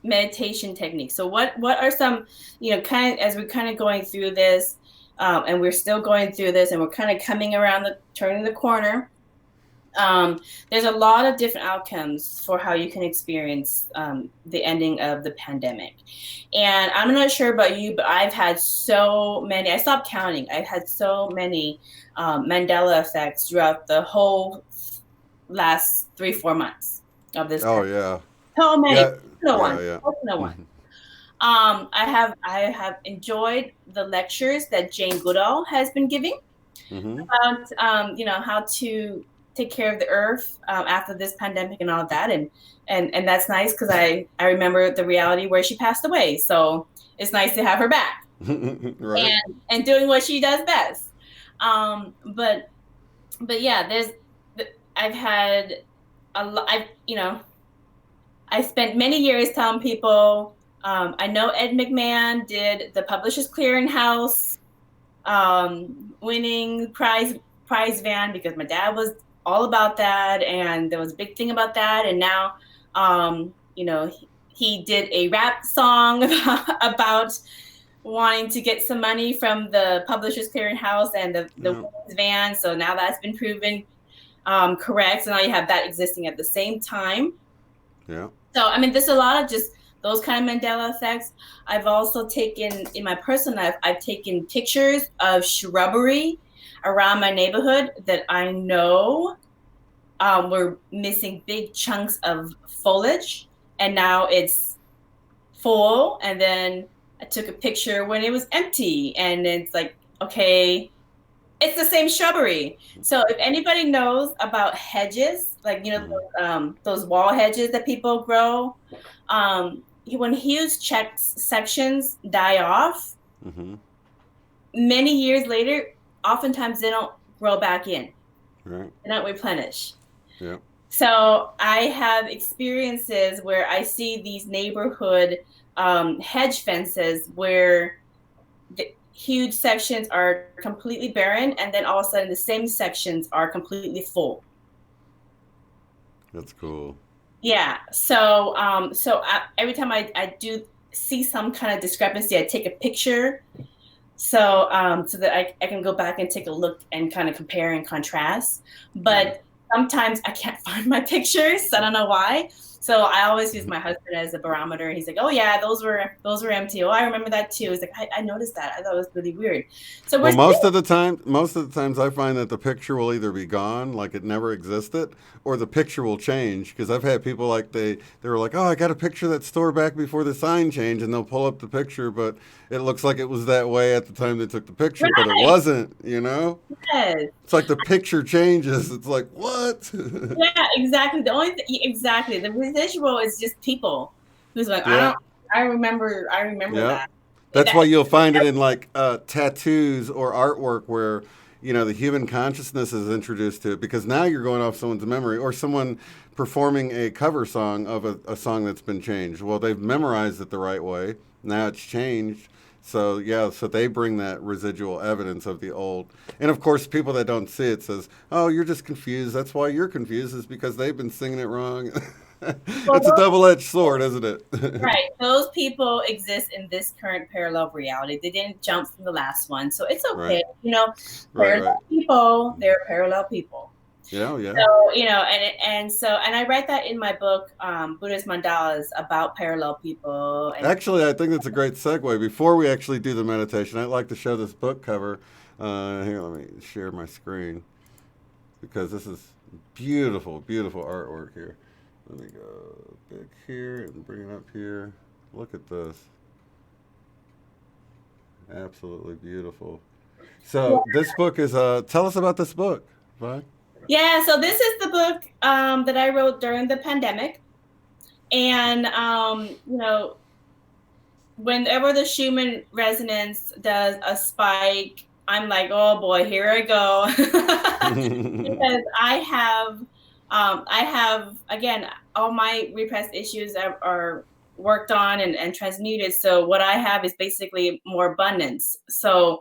meditation techniques. So what are some, kind of, as we're kind of going through this, and we're still going through this, and we're kind of coming around turning the corner. There's a lot of different outcomes for how you can experience the ending of the pandemic. And I'm not sure about you, but I've had so many, I stopped counting. I've had so many Mandela effects throughout the whole last 3-4 months of this Oh pandemic. yeah. So many, Yeah. no Yeah. one, Yeah. no one. I have enjoyed the lectures that Jane Goodall has been giving Mm-hmm. about how to take care of the earth after this pandemic and all of that, and that's nice because I remember the reality where she passed away, so it's nice to have her back Right. and doing what she does best. But yeah, I've had a lot. I spent many years telling people. I know Ed McMahon did the Publishers Clearinghouse winning prize van, because my dad was all about that, and there was a big thing about that. And now, he did a rap song about wanting to get some money from the Publishers Clearinghouse and the Yeah. women's van. So now that's been proven correct. So now you have that existing at the same time. Yeah. So, I mean, there's a lot of just those kind of Mandela effects. I've also taken, in my personal life, I've taken pictures of shrubbery around my neighborhood that I know were missing big chunks of foliage, and now it's full. And then I took a picture when it was empty, and it's like, okay, it's the same shrubbery. So if anybody knows about hedges, like those wall hedges that people grow, when huge sections die off, Mm-hmm. many years later, oftentimes they don't grow back in. Right. They don't replenish. Yeah. So I have experiences where I see these neighborhood hedge fences where the huge sections are completely barren, and then all of a sudden the same sections are completely full. That's cool. Yeah. So every time I do see some kind of discrepancy, I take a picture, so that I can go back and take a look and kind of compare and contrast. But sometimes I can't find my pictures. I don't know why. So I always use my husband as a barometer. He's like, "Oh yeah, those were empty. Oh, I remember that too." He's like, I noticed that. I thought it was really weird. So Well, most of the times I find that the picture will either be gone, like it never existed, or the picture will change. Because I've had people like they were like, "Oh, I got a picture that's stored back before the sign changed," and they'll pull up the picture, but it looks like it was that way at the time they took the picture, but it Right. wasn't. You know, Yes. it's like the picture changes. It's like what? Yeah, exactly. Exactly. The residual is just people who's like, Yeah. I remember Yeah. that. That's why you'll find it in like tattoos or artwork where the human consciousness is introduced to it, because now you're going off someone's memory, or someone performing a cover song of a song that's been changed. Well, they've memorized it the right way. Now it's changed. So yeah, so they bring that residual evidence of the old. And of course, people that don't see it says, "Oh, you're just confused. That's why you're confused is because they've been singing it wrong." Well, It's a double-edged sword, isn't it? right. Those people exist in this current parallel reality. They didn't jump from the last one. So it's okay. Right. You know, Right, right. parallel people, they're parallel people. Yeah, yeah. So, you know, and I write that in my book, Buddhist Mandalas, about parallel people. And Actually, I think that's a great segue. Before we actually do the meditation, I'd like to show this book cover. Here, let me share my screen because this is beautiful, beautiful artwork here. Let me go back here and bring it up here. Look at this. Absolutely beautiful. So this book is, tell us about this book, Vi. yeah, so this is the book that I wrote during the pandemic. And, you know, whenever the Schumann resonance does a spike, I'm like, oh boy, here I go. Because I have, again, all my repressed issues are worked on and transmuted. So what I have is basically more abundance. So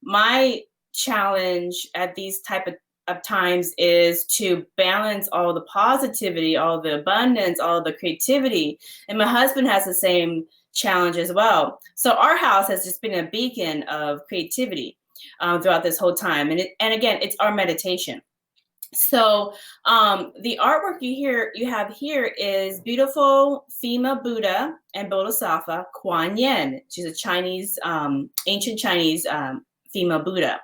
my challenge at these type of times is to balance all the positivity, all the abundance, all the creativity. And my husband has the same challenge as well. So our house has just been a beacon of creativity throughout this whole time. And again, it's our meditation. So the artwork you have here is beautiful female Buddha and Bodhisattva Kuan Yin. She's a Chinese, ancient Chinese female Buddha.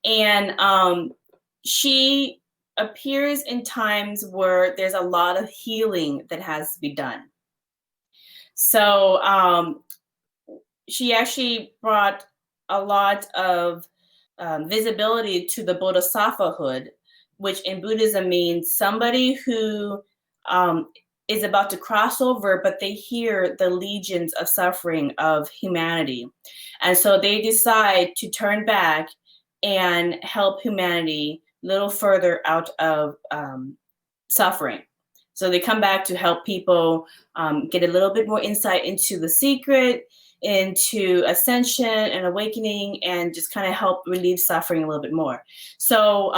And she appears in times where there's a lot of healing that has to be done. So she actually brought a lot of visibility to the bodhisattvahood, which in Buddhism means somebody who is about to cross over, but they hear the legions of suffering of humanity. And so they decide to turn back and help humanity a little further out of suffering. So they come back to help people get a little bit more insight into the secret, into ascension and awakening, and just kind of help relieve suffering a little bit more. So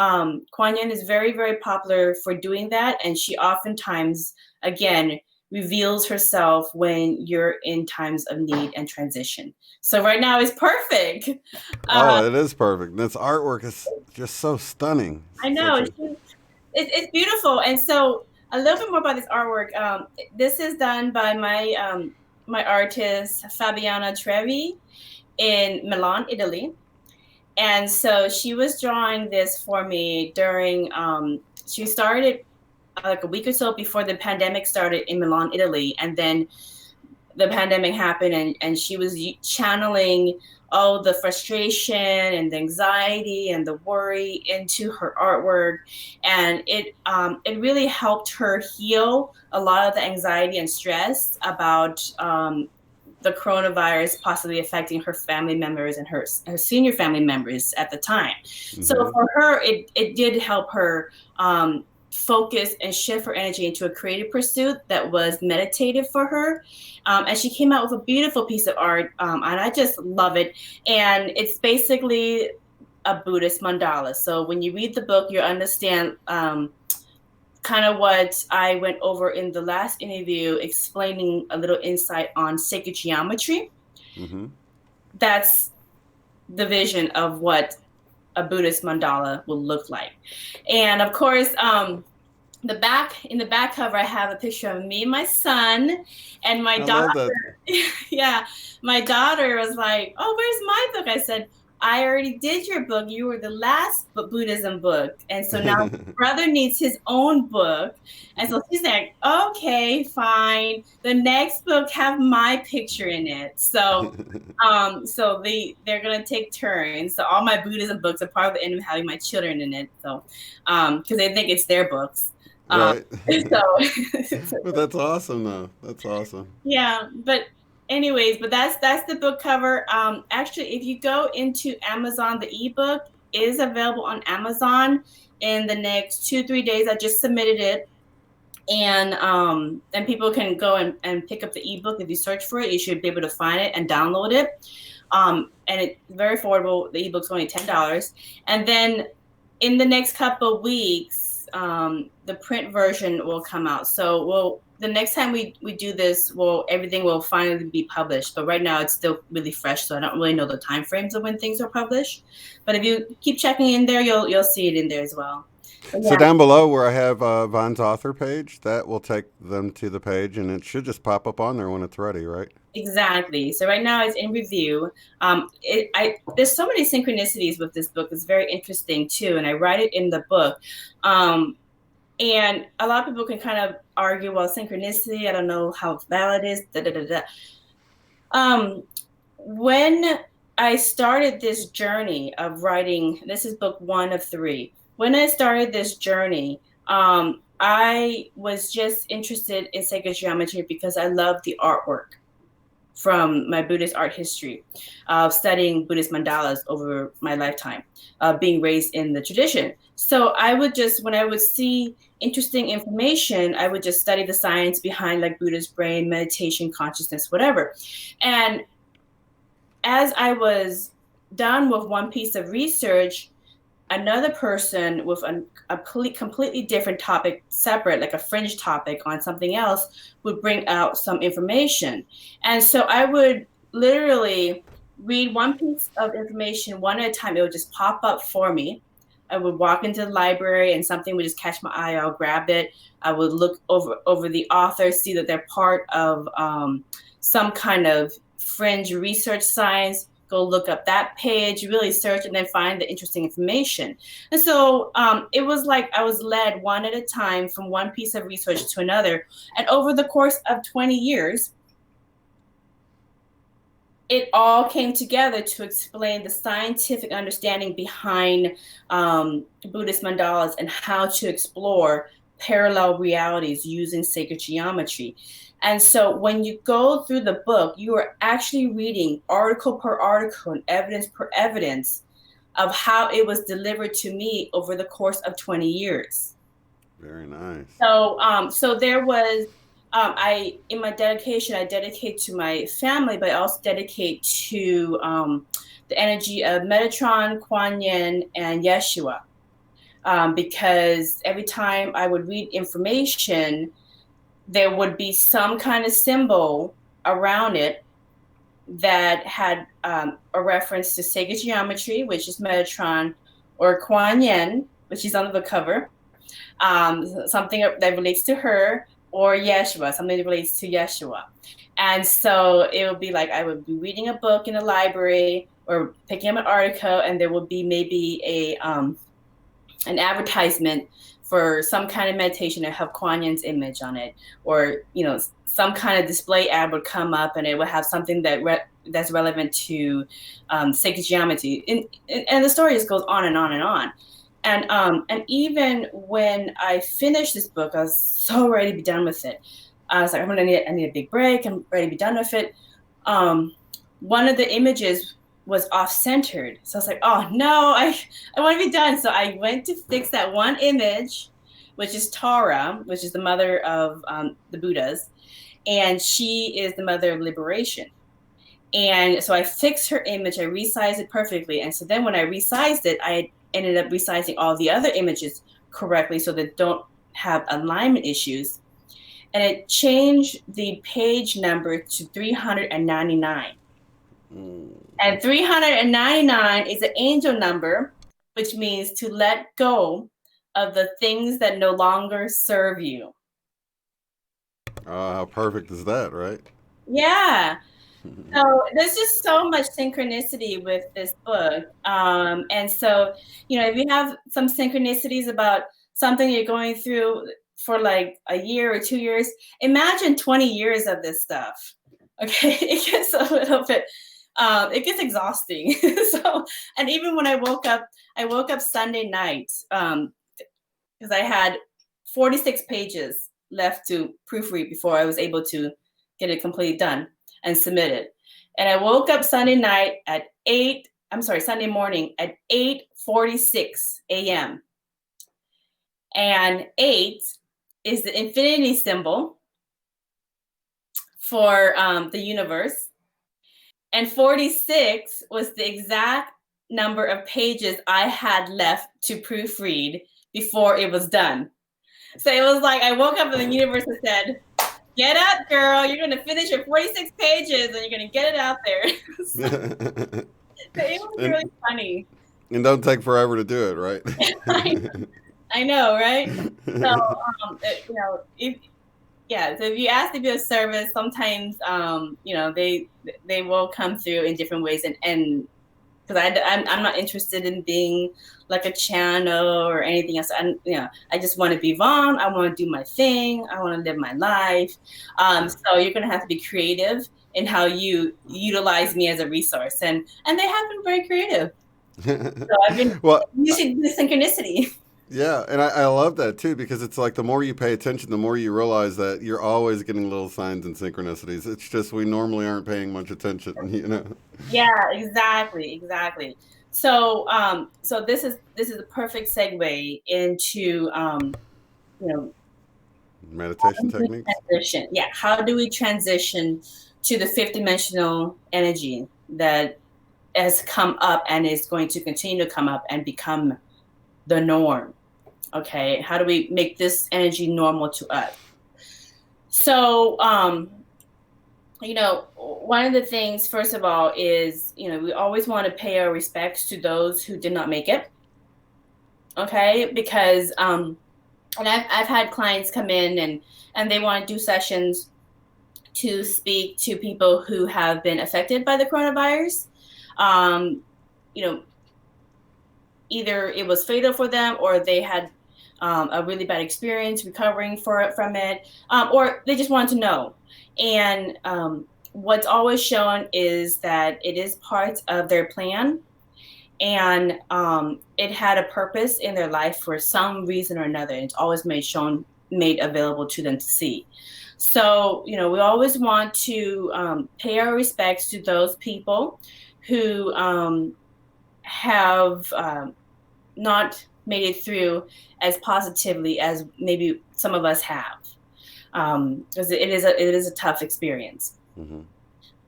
Kuan Yin is very, very popular for doing that. And she oftentimes, again, reveals herself when you're in times of need and transition. So right now is perfect. Oh, it is perfect. This artwork is just so stunning. I know. It's beautiful. And so a little bit more about this artwork. This is done by my my artist Fabiana Trevi in Milan, Italy. And so she was drawing this for me during she started like a week or so before the pandemic started in Milan, Italy. And then the pandemic happened, and she was channeling all the frustration and the anxiety and the worry into her artwork. And it really helped her heal a lot of the anxiety and stress about the coronavirus possibly affecting her family members and her senior family members at the time. Mm-hmm. So for her, it did help her focus and shift her energy into a creative pursuit that was meditative for her. And she came out with a beautiful piece of art, and I just love it. And it's basically a Buddhist mandala. So when you read the book, you understand kind of what I went over in the last interview, explaining a little insight on sacred geometry. Mm-hmm. That's the vision of what a Buddhist mandala will look like. And of course, in the back cover, I have a picture of me and my son, and my daughter. Yeah, my daughter was like, "Oh, where's my book?" I said, "I already did your book. You were the last Buddhism book, and so now brother needs his own book." And so she's like, "Okay, fine. The next book have my picture in it." So, so they're gonna take turns. So all my Buddhism books are probably end up having my children in it. So, because they think it's their books. Right. So, but that's awesome, though. That's awesome. Yeah, but anyways, but that's the book cover. Actually, if you go into Amazon, the ebook is available on Amazon in the next 2-3 days. I just submitted it, And people can go and pick up the ebook. If you search for it, you should be able to find it and download it. And it's very affordable. The ebook's only $10. And then in the next couple of weeks, the print version will come out. So the next time we do this, everything will finally be published. But right now it's still really fresh, so I don't really know the time frames of when things are published. But if you keep checking in there, you'll see it in there as well. So down below where I have Von's author page, that will take them to the page, and it should just pop up on there when it's ready, right? Exactly. So right now it's in review. There's so many synchronicities with this book. It's very interesting too, and I write it in the book. And a lot of people can kind of argue, well, synchronicity, I don't know how valid it is. Da, da, da, da. When I started this journey of writing, this is book 1 of 3. When I started this journey, I was just interested in sacred geometry because I love the artwork from my Buddhist art history of studying Buddhist mandalas over my lifetime, being raised in the tradition. So I would just, when I would see interesting information, I would just study the science behind like Buddha's brain, meditation, consciousness, whatever. And as I was done with one piece of research, another person with a completely different topic, separate, like a fringe topic on something else, would bring out some information. And so I would literally read one piece of information one at a time. It would just pop up for me. I would walk into the library and something would just catch my eye. I'll grab it. I would look over the author, see that they're part of some kind of fringe research science, go look up that page, really search, and then find the interesting information. And so it was like I was led one at a time from one piece of research to another. And over the course of 20 years, it all came together to explain the scientific understanding behind Buddhist mandalas and how to explore parallel realities using sacred geometry. And so when you go through the book, you are actually reading article per article and evidence per evidence of how it was delivered to me over the course of 20 years. Very nice. So there was, in my dedication, I dedicate to my family, but I also dedicate to the energy of Metatron, Kuan Yin, and Yeshua. Because every time I would read information, there would be some kind of symbol around it that had a reference to sacred geometry, which is Metatron, or Kuan Yin, which is on the cover, something that relates to her, or Yeshua, something that relates to Yeshua. And so it would be like I would be reading a book in a library or picking up an article, and there would be maybe an advertisement for some kind of meditation that have Kuan Yin's image on it, or some kind of display ad would come up and it would have something that's relevant to sacred geometry, and the story just goes on and on and on. And even when I finished this book, I was so ready to be done with it. I was like, I need a big break. I'm ready to be done with it. One of the images was off-centered. So I was like, oh no, I want to be done. So I went to fix that one image, which is Tara, which is the mother of the Buddhas. And she is the mother of liberation. And so I fixed her image, I resized it perfectly. And so then when I resized it, I ended up resizing all the other images correctly so that don't have alignment issues. And it changed the page number to 399. And 399 is an angel number, which means to let go of the things that no longer serve you. How perfect is that, right? Yeah. So there's just so much synchronicity with this book. And so, if you have some synchronicities about something you're going through for like a year or 2 years, imagine 20 years of this stuff. Okay, it gets a little bit, it gets exhausting. So, and even when I woke up Sunday night, because I had 46 pages left to proofread before I was able to get it completely done and submit it. And I woke up Sunday morning at 8:46 a.m. And 8 is the infinity symbol for the universe. And 46 was the exact number of pages I had left to proofread before it was done. So it was like I woke up and the universe said, get up, girl. You're going to finish your 46 pages and you're going to get it out there. So it was really funny. And don't take forever to do it, right? I know, right? So, you know, so if you ask to be of service, sometimes, you know, they will come through in different ways. And because I'm not interested in being like a channel or anything else. I just want to be Vaughn. I want to do my thing. I want to live my life. So you're going to have to be creative in how you utilize me as a resource. And they have been very creative. So I've been using the synchronicity. Yeah, and I love that too, because it's like the more you pay attention, the more you realize that you're always getting little signs and synchronicities. It's just we normally aren't paying much attention, you know. Yeah, exactly. So so this is a perfect segue into you know, meditation techniques. Transition. Yeah, how do we transition to the fifth dimensional energy that has come up and is going to continue to come up and become the norm? Okay, how do we make this energy normal to us? So, you know, one of the things, first of all, is, you know, we always want to pay our respects to those who did not make it. Okay, because, and I've had clients come in and they want to do sessions to speak to people who have been affected by the coronavirus. You know, either it was fatal for them or they had a really bad experience recovering from it, or they just wanted to know. And what's always shown is that it is part of their plan, and it had a purpose in their life for some reason or another. It's always made available to them to see. So, you know, we always want to pay our respects to those people who have not made it through as positively as maybe some of us have, because it is a tough experience. Mm-hmm.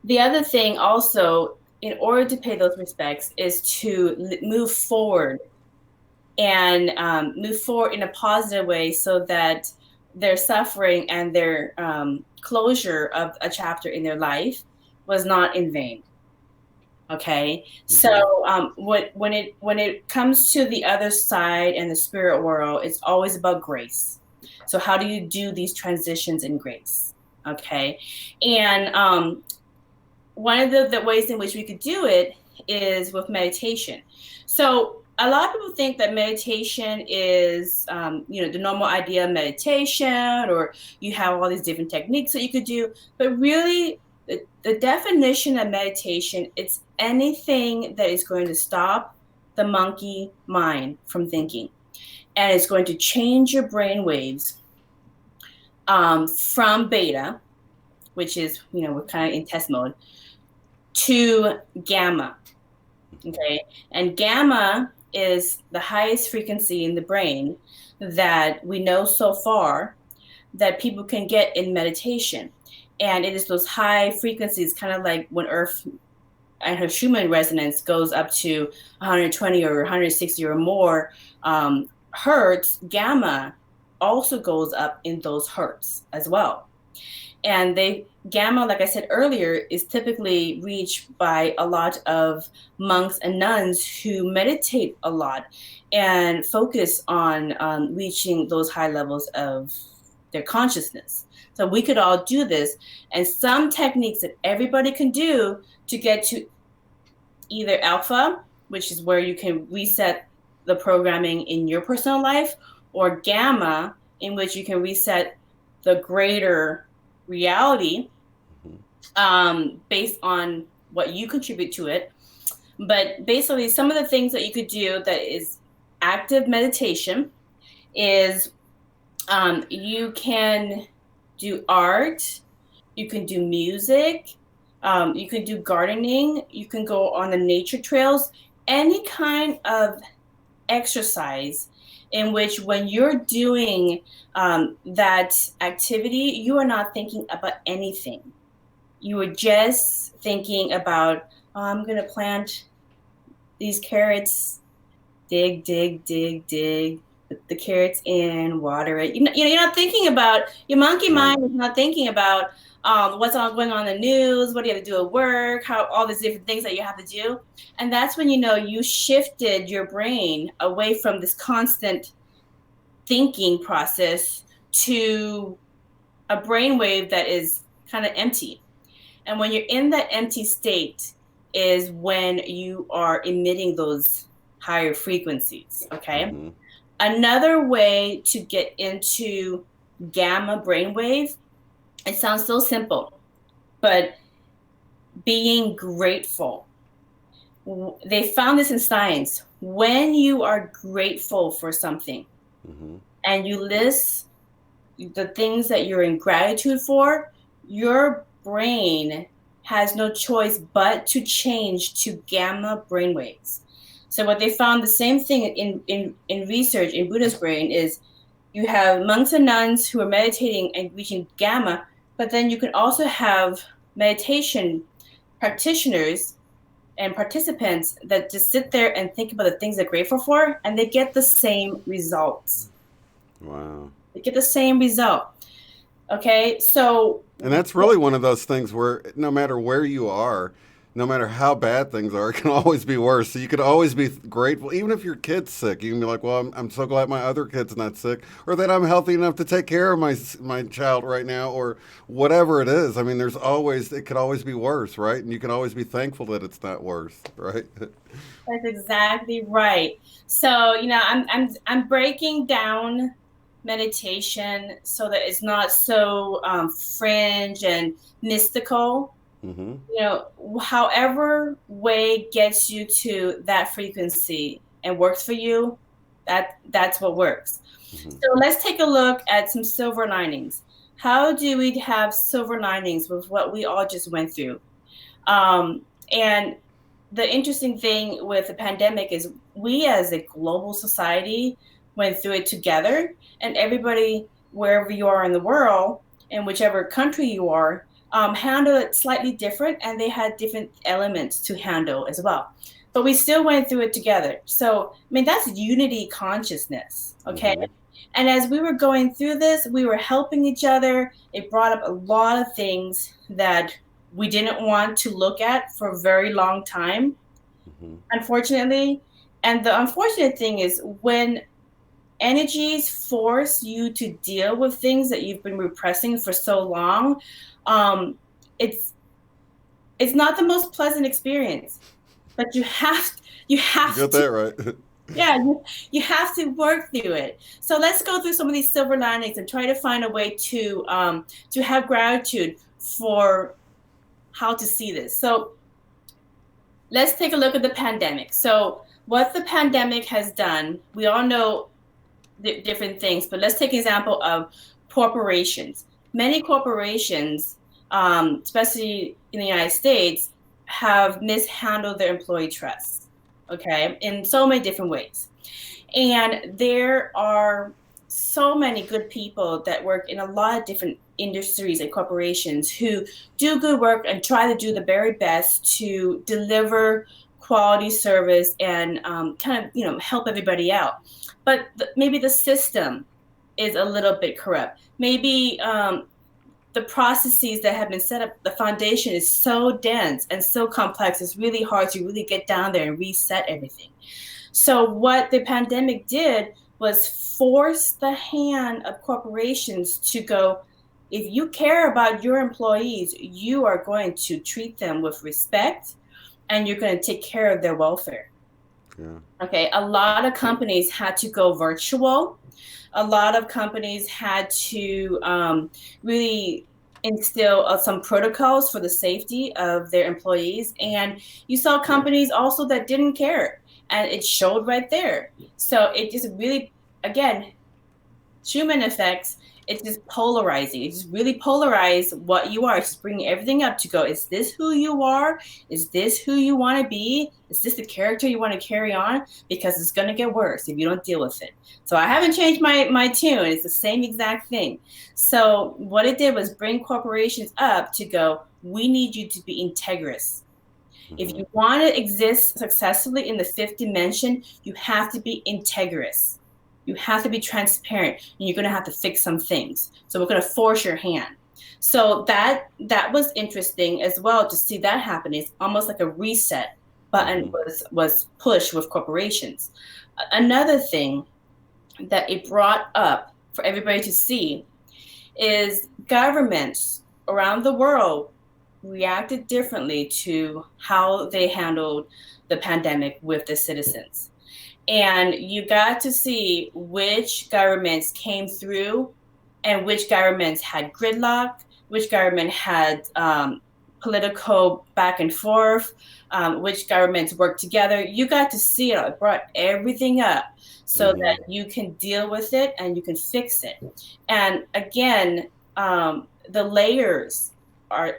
The other thing also, in order to pay those respects, is to move forward and move forward in a positive way so that their suffering and their closure of a chapter in their life was not in vain. Okay, so when it comes to the other side and the spirit world, it's always about grace. So how do you do these transitions in grace? Okay, and one of the ways in which we could do it is with meditation. So a lot of people think that meditation is, you know, the normal idea of meditation, or you have all these different techniques that you could do, but really, the definition of meditation, it's anything that is going to stop the monkey mind from thinking. And it's going to change your brain waves from beta, which is, you know, we're kind of in test mode, to gamma. Okay. And gamma is the highest frequency in the brain that we know so far that people can get in meditation. And it is those high frequencies, kind of like when Earth and her Schumann resonance goes up to 120 or 160 or more hertz. Gamma also goes up in those hertz as well. And gamma, like I said earlier, is typically reached by a lot of monks and nuns who meditate a lot and focus on reaching those high levels of their consciousness. So we could all do this, and some techniques that everybody can do to get to either alpha, which is where you can reset the programming in your personal life, or gamma, in which you can reset the greater reality based on what you contribute to it. But basically, some of the things that you could do that is active meditation is you can do art, you can do music, you can do gardening, you can go on the nature trails. Any kind of exercise in which when you're doing that activity, you are not thinking about anything. You are just thinking about, oh, I'm going to plant these carrots, dig, dig, dig, dig, put the carrots in, water it. You're not thinking about, your monkey mind is not thinking about what's going on in the news, what do you have to do at work, how all these different things that you have to do. And that's when you shifted your brain away from this constant thinking process to a brainwave that is kind of empty. And when you're in that empty state is when you are emitting those higher frequencies, okay? Mm-hmm. Another way to get into gamma brainwave, it sounds so simple, but being grateful. They found this in science. When you are grateful for something, mm-hmm. and you list the things that you're in gratitude for, your brain has no choice but to change to gamma brainwaves. So what they found, the same thing in research in Buddhist brain, is you have monks and nuns who are meditating and reaching gamma, but then you can also have meditation practitioners and participants that just sit there and think about the things they're grateful for, and they get the same results. Wow. They get the same result. Okay, so... And that's really one of those things where no matter where you are, no matter how bad things are, it can always be worse. So you could always be grateful. Even if your kid's sick, you can be like, well, I'm so glad my other kid's not sick, or that I'm healthy enough to take care of my child right now, or whatever it is. I mean, it could always be worse, right? And you can always be thankful that it's not worse, right? That's exactly right. So, I'm breaking down meditation so that it's not so fringe and mystical. Mm-hmm. However way gets you to that frequency and works for you, that's what works. Mm-hmm. So let's take a look at some silver linings. How do we have silver linings with what we all just went through? And the interesting thing with the pandemic is we as a global society went through it together, and everybody, wherever you are in the world, in whichever country you are, handle it slightly different, and they had different elements to handle as well. But we still went through it together. So, that's unity consciousness, okay? Mm-hmm. And as we were going through this, we were helping each other. It brought up a lot of things that we didn't want to look at for a very long time, mm-hmm. unfortunately. And the unfortunate thing is when energies force you to deal with things that you've been repressing for so long, it's not the most pleasant experience, but you have you got that right. Yeah, you have to work through it. So let's go through some of these silver linings and try to find a way to have gratitude for how to see this. So let's take a look at the pandemic. So what the pandemic has done, we all know different things, but let's take an example of corporations. Many corporations, especially in the United States, have mishandled their employee trust, okay, in so many different ways. And there are so many good people that work in a lot of different industries and corporations who do good work and try to do the very best to deliver quality service and help everybody out. But maybe the system is a little bit corrupt. Maybe the processes that have been set up, the foundation is so dense and so complex, it's really hard to really get down there and reset everything. So what the pandemic did was force the hand of corporations to go, if you care about your employees, you are going to treat them with respect and you're going to take care of their welfare. Yeah. Okay, a lot of companies had to go virtual. A lot of companies had to really instill some protocols for the safety of their employees. And you saw companies also that didn't care. And it showed right there. So it just really, again, Schumann effects, it's just polarizing. It's just really polarize what you are. It's just bringing everything up to go, is this who you are? Is this who you want to be? Is this the character you want to carry on? Because it's going to get worse if you don't deal with it. So I haven't changed my tune. It's the same exact thing. So what it did was bring corporations up to go, we need you to be integrous. If you want to exist successfully in the fifth dimension, you have to be integrous. You have to be transparent, and you're going to have to fix some things. So we're going to force your hand. So that was interesting as well to see that happen. It's almost like a reset button was pushed with corporations. Another thing that it brought up for everybody to see is governments around the world reacted differently to how they handled the pandemic with the citizens. And you got to see which governments came through and which governments had gridlock, which government had political back and forth, which governments worked together. You got to see it. It brought everything up so that you can deal with it and you can fix it. And again, the layers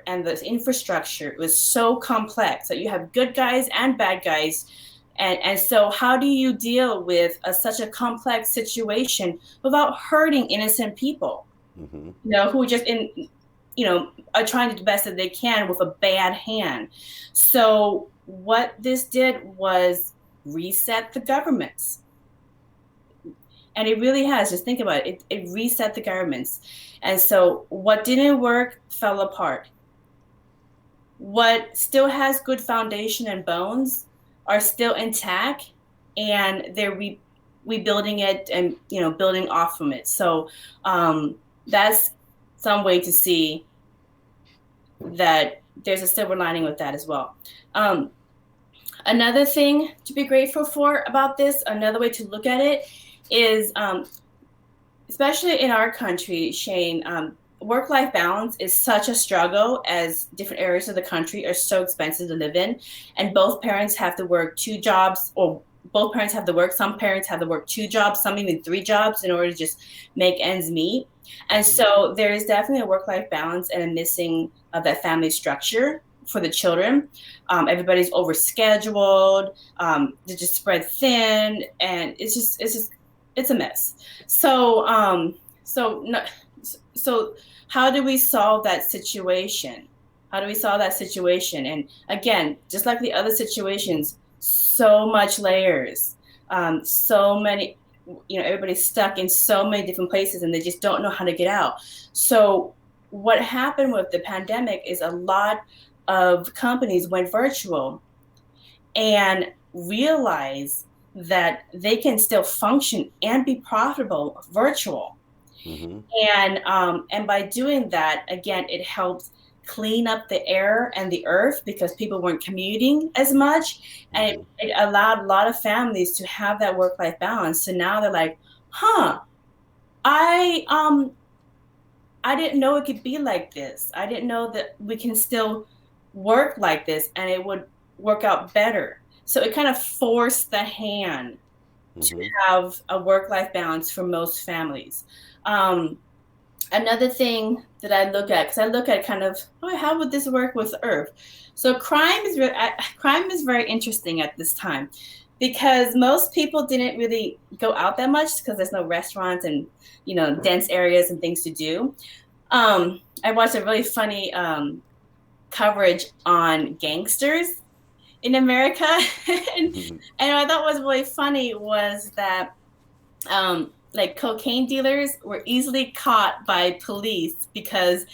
and the infrastructure was so complex that you have good guys and bad guys. And so how do you deal with such a complex situation without hurting innocent people, who just are trying to do the best that they can with a bad hand? So what this did was reset the governments. And it really has. Just think about it. It reset the governments. And so what didn't work fell apart. What still has good foundation and bones are still intact, and they're rebuilding it and building off from it. So that's some way to see that there's a silver lining with that as well. Another thing to be grateful for about this, another way to look at it is, especially in our country, Shane, work-life balance is such a struggle, as different areas of the country are so expensive to live in, and both parents have to work 2 jobs, or both parents have to work. Some parents have to work 2 jobs, some even 3 jobs in order to just make ends meet. And so there is definitely a work-life balance and a missing of that family structure for the children. Everybody's overscheduled, they're just spread thin, and it's a mess. So how do we solve that situation? And again, just like the other situations, so much layers, so many, everybody's stuck in so many different places and they just don't know how to get out. So what happened with the pandemic is a lot of companies went virtual and realized that they can still function and be profitable virtual. And by doing that, again, it helps clean up the air and the earth because people weren't commuting as much, and it allowed a lot of families to have that work-life balance. So now they're like, I didn't know it could be like this. I didn't know that we can still work like this and it would work out better. So it kind of forced the hand to have a work-life balance for most families. Another thing that I look at, because I look at kind of, how would this work with Earth? So crime is very interesting at this time, because most people didn't really go out that much because there's no restaurants and dense areas and things to do. I watched a really funny coverage on gangsters in America, and what I thought was really funny was that like cocaine dealers were easily caught by police because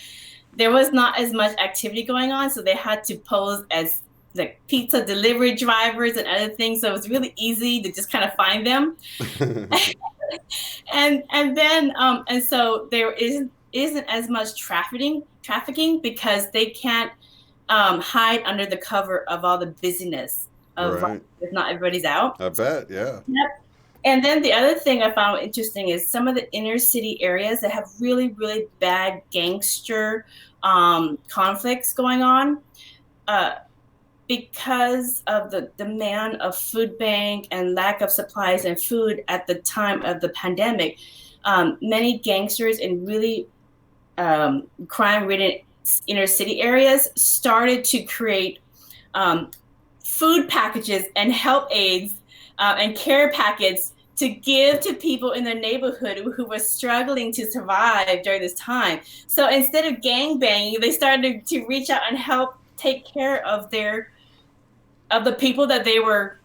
there was not as much activity going on, so they had to pose as like pizza delivery drivers and other things. So it was really easy to just kind of find them. and so there isn't as much trafficking because they can't hide under the cover of all the busyness of if not everybody's out. I bet, yeah. Yep. And then the other thing I found interesting is some of the inner city areas that have really, really bad gangster conflicts going on because of the demand of food bank and lack of supplies and food at the time of the pandemic. many gangsters in really crime-ridden inner city areas started to create food packages and help aids and care packets to give to people in their neighborhood who were struggling to survive during this time. So instead of gang banging, they started to reach out and help take care of the people that they were,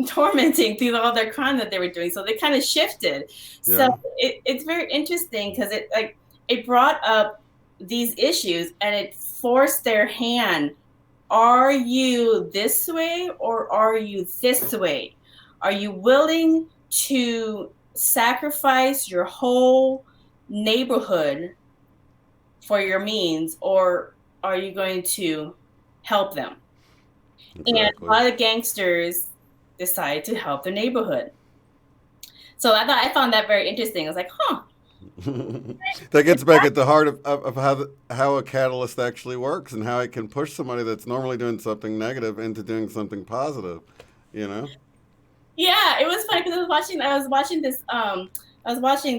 tormenting through all their crime that they were doing. So they kind of shifted. Yeah. So it's very interesting because it brought up these issues and it forced their hand. Are you this way or are you this way? Are you willing to sacrifice your whole neighborhood for your means, or are you going to help them? Exactly. And a lot of gangsters decided to help their neighborhood. So I found that very interesting. I was like, huh. That gets back at the heart of how a catalyst actually works and how it can push somebody that's normally doing something negative into doing something positive, you know? Yeah, it was funny because I was watching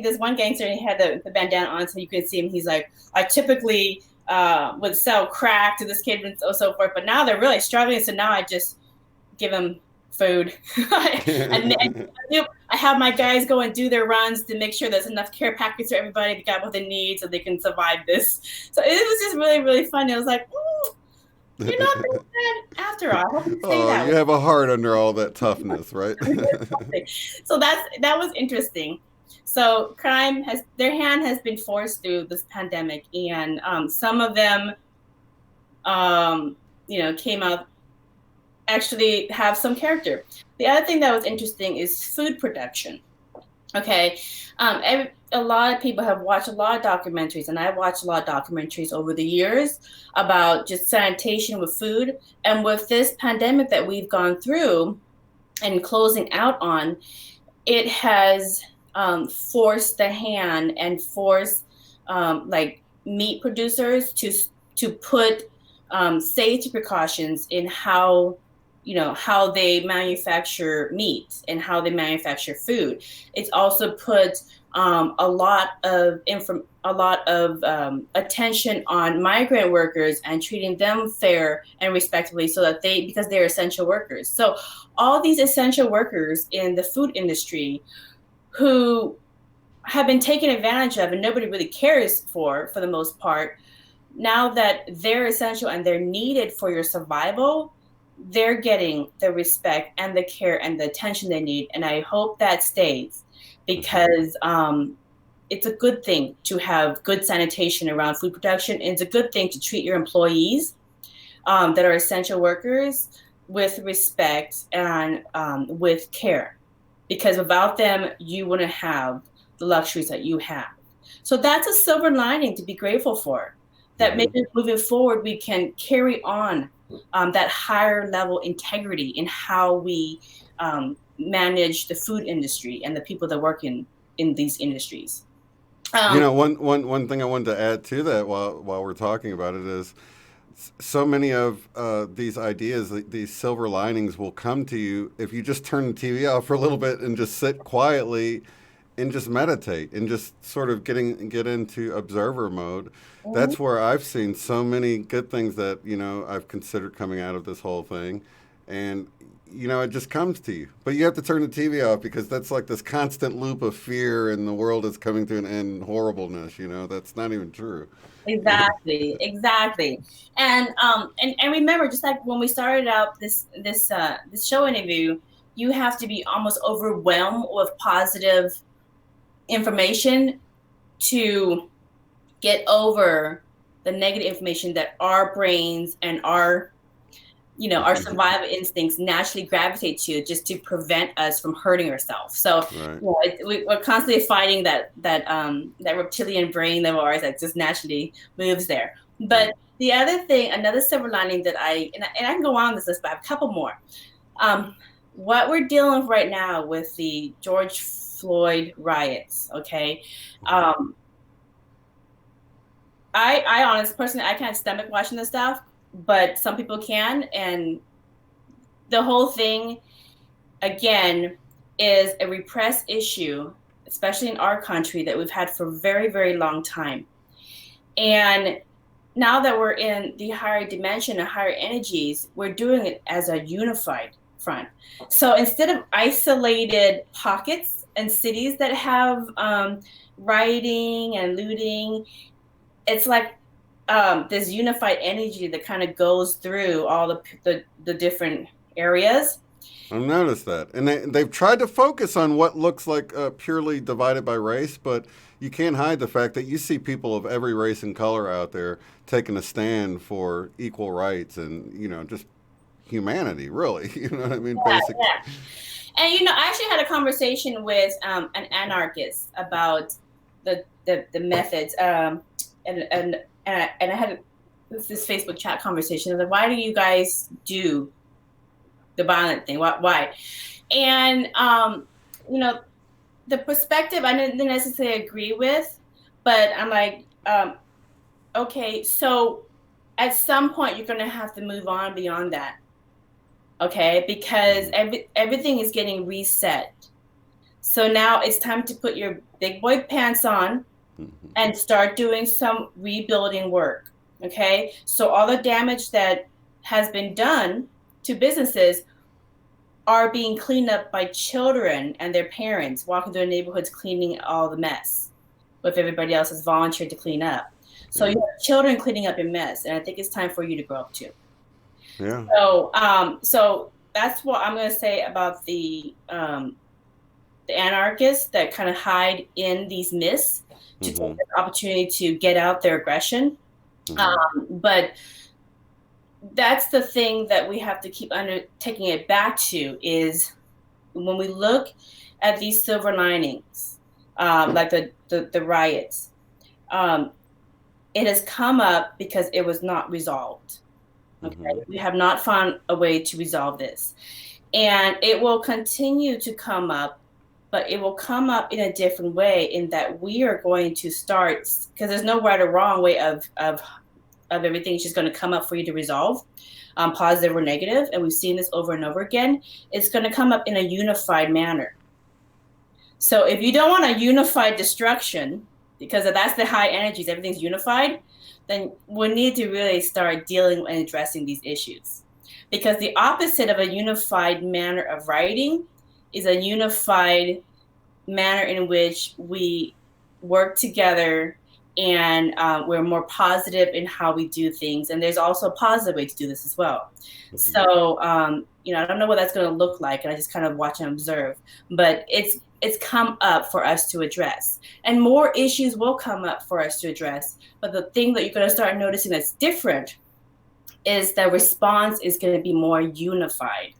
this one gangster and he had the bandana on so you could see him. He's like, I typically would sell crack to this kid and so forth, but now they're really struggling. So now I just give them food. I have my guys go and do their runs to make sure there's enough care packets for everybody to get what they need so they can survive this. So it was just really, really funny. I was like, you're not that bad after all. I hope you say that. You have a heart under all that toughness, right? So that was interesting. So their hand has been forced through this pandemic, and some of them, came out actually have some character. The other thing that was interesting is food production. Okay, a lot of people have watched a lot of documentaries, and I've watched a lot of documentaries over the years about just sanitation with food. And with this pandemic that we've gone through and closing out on, it has forced the hand and forced like meat producers to put safety precautions in how they manufacture meat and how they manufacture food. It's also put a lot of attention on migrant workers and treating them fair and respectfully, so that because they're essential workers. So all these essential workers in the food industry who have been taken advantage of and nobody really cares for the most part, now that they're essential and they're needed for your survival, they're getting the respect and the care and the attention they need. And I hope that stays, because it's a good thing to have good sanitation around food production. And it's a good thing to treat your employees that are essential workers with respect and with care, because without them, you wouldn't have the luxuries that you have. So that's a silver lining to be grateful for, that maybe moving forward, we can carry on that higher level integrity in how we manage the food industry and the people that work in these industries. One thing I wanted to add to that while we're talking about it is, so many of these ideas, these silver linings, will come to you if you just turn the TV off for a little bit and just sit quietly and just meditate and just sort of get into observer mode. Mm-hmm. That's where I've seen so many good things that I've considered coming out of this whole thing, and it just comes to you. But you have to turn the TV off, because that's like this constant loop of fear, and the world is coming to an end, horribleness. That's not even true. Exactly. And remember, just like when we started out this show interview, you have to be almost overwhelmed with positive information to get over the negative information that our brains and our survival instincts naturally gravitate to, just to prevent us from hurting ourselves. So we're constantly fighting that reptilian brain of ours that just naturally moves there. But the other thing, another silver lining that I can go on this list, but I have a couple more. What we're dealing with right now with the George Floyd riots, okay? I honestly, personally, I can't stomach watching this stuff, but some people can. And the whole thing, again, is a repressed issue especially in our country, that we've had for a very, very long time. And now that we're in the higher dimension and higher energies, we're doing it as a unified front. So instead of isolated pockets and cities that have rioting and looting, it's like this unified energy that kind of goes through all the different areas. I've noticed that, and they've tried to focus on what looks like purely divided by race, but you can't hide the fact that you see people of every race and color out there taking a stand for equal rights and just humanity. Really, you know what I mean? Yeah, Basic. yeah. And I actually had a conversation with an anarchist about the methods, and I had this Facebook chat conversation. I was like, why do you guys do the violent thing? Why? And the perspective I didn't necessarily agree with, but I'm like, okay, so at some point you're going to have to move on beyond that. Okay, because everything is getting reset. So now it's time to put your big boy pants on and start doing some rebuilding work. Okay, so all the damage that has been done to businesses are being cleaned up by children and their parents walking through the neighborhoods cleaning all the mess with everybody else has volunteered to clean up. So you have children cleaning up your mess, and I think it's time for you to grow up too. Yeah. So that's what I'm going to say about the anarchists that kind of hide in these myths to take the opportunity to get out their aggression. But that's the thing that we have to keep taking it back to is when we look at these silver linings, like the riots, it has come up because it was not resolved. Okay, we have not found a way to resolve this, and it will continue to come up, but it will come up in a different way. In that we are going to start, because there's no right or wrong way of everything. It's just going to come up for you to resolve, positive or negative, and we've seen this over and over again. It's going to come up in a unified manner. So if you don't want a unified destruction, because that's the high energies, everything's unified, then we need to really start dealing and addressing these issues. Because the opposite of a unified manner of writing is a unified manner in which we work together and we're more positive in how we do things. And there's also a positive way to do this as well. So, I don't know what that's going to look like, and I just kind of watch and observe. But it's come up for us to address. And more issues will come up for us to address. But the thing that you're going to start noticing that's different is the response is going to be more unified,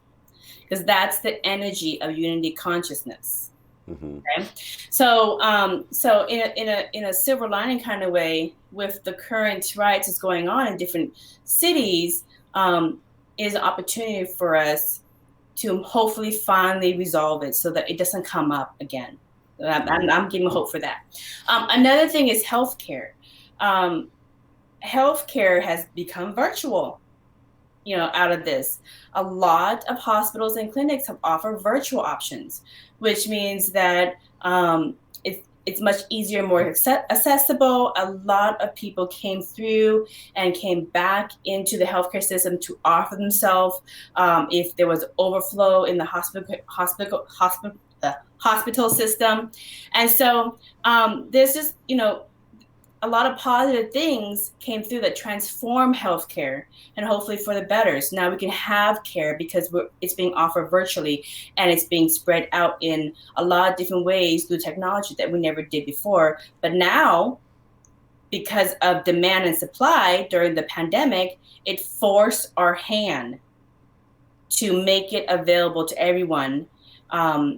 because that's the energy of unity consciousness. Okay? So in a silver lining kind of way, with the current riots that's going on in different cities, is an opportunity for us to hopefully finally resolve it so that it doesn't come up again. I'm giving hope for that. Another thing is healthcare. Healthcare has become virtual, out of this. A lot of hospitals and clinics have offered virtual options, which means that it's much easier, more accessible. A lot of people came through and came back into the healthcare system to offer themselves if there was overflow in the hospital system. And so there's just, a lot of positive things came through that transform healthcare, and hopefully for the better. So now we can have care because it's being offered virtually, and it's being spread out in a lot of different ways through technology that we never did before. But now, because of demand and supply during the pandemic, it forced our hand to make it available to everyone as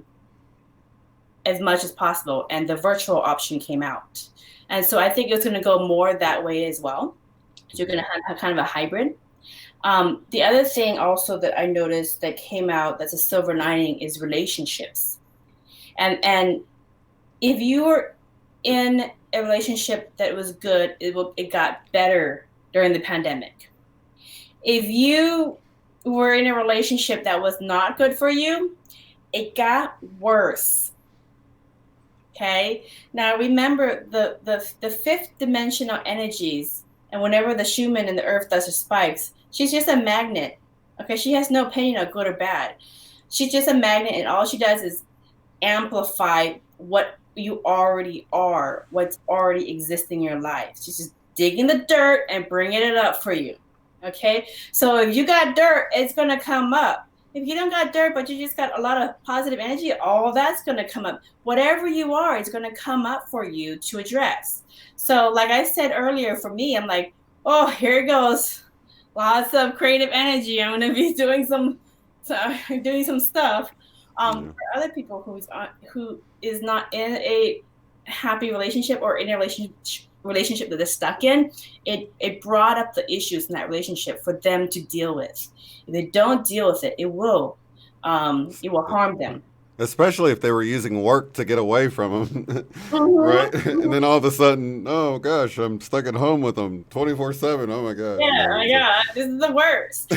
much as possible. And the virtual option came out. And so I think it's going to go more that way as well. So you're going to have kind of a hybrid. The other thing also that I noticed that came out that's a silver lining is relationships. And if you were in a relationship that was good, it got better during the pandemic. If you were in a relationship that was not good for you, it got worse. Okay. Now remember the fifth dimensional energies, and whenever the Schumann in the earth does her spikes, she's just a magnet. Okay, she has no opinion of good or bad. She's just a magnet, and all she does is amplify what you already are, what's already existing in your life. She's just digging the dirt and bringing it up for you. Okay, so if you got dirt, it's gonna come up. If you don't got dirt, but you just got a lot of positive energy, all that's going to come up. Whatever you are, it's going to come up for you to address. So, like I said earlier, for me, I'm like, oh, here it goes. Lots of creative energy. I'm going to be doing some stuff. For other people who is not in a happy relationship or in a relationship that they're stuck in, it brought up the issues in that relationship for them to deal with. If they don't deal with it, it will harm them. Especially if they were using work to get away from them, right? And then all of a sudden, oh gosh, I'm stuck at home with them 24/7. Oh my gosh, Yeah, oh my God, this is the worst.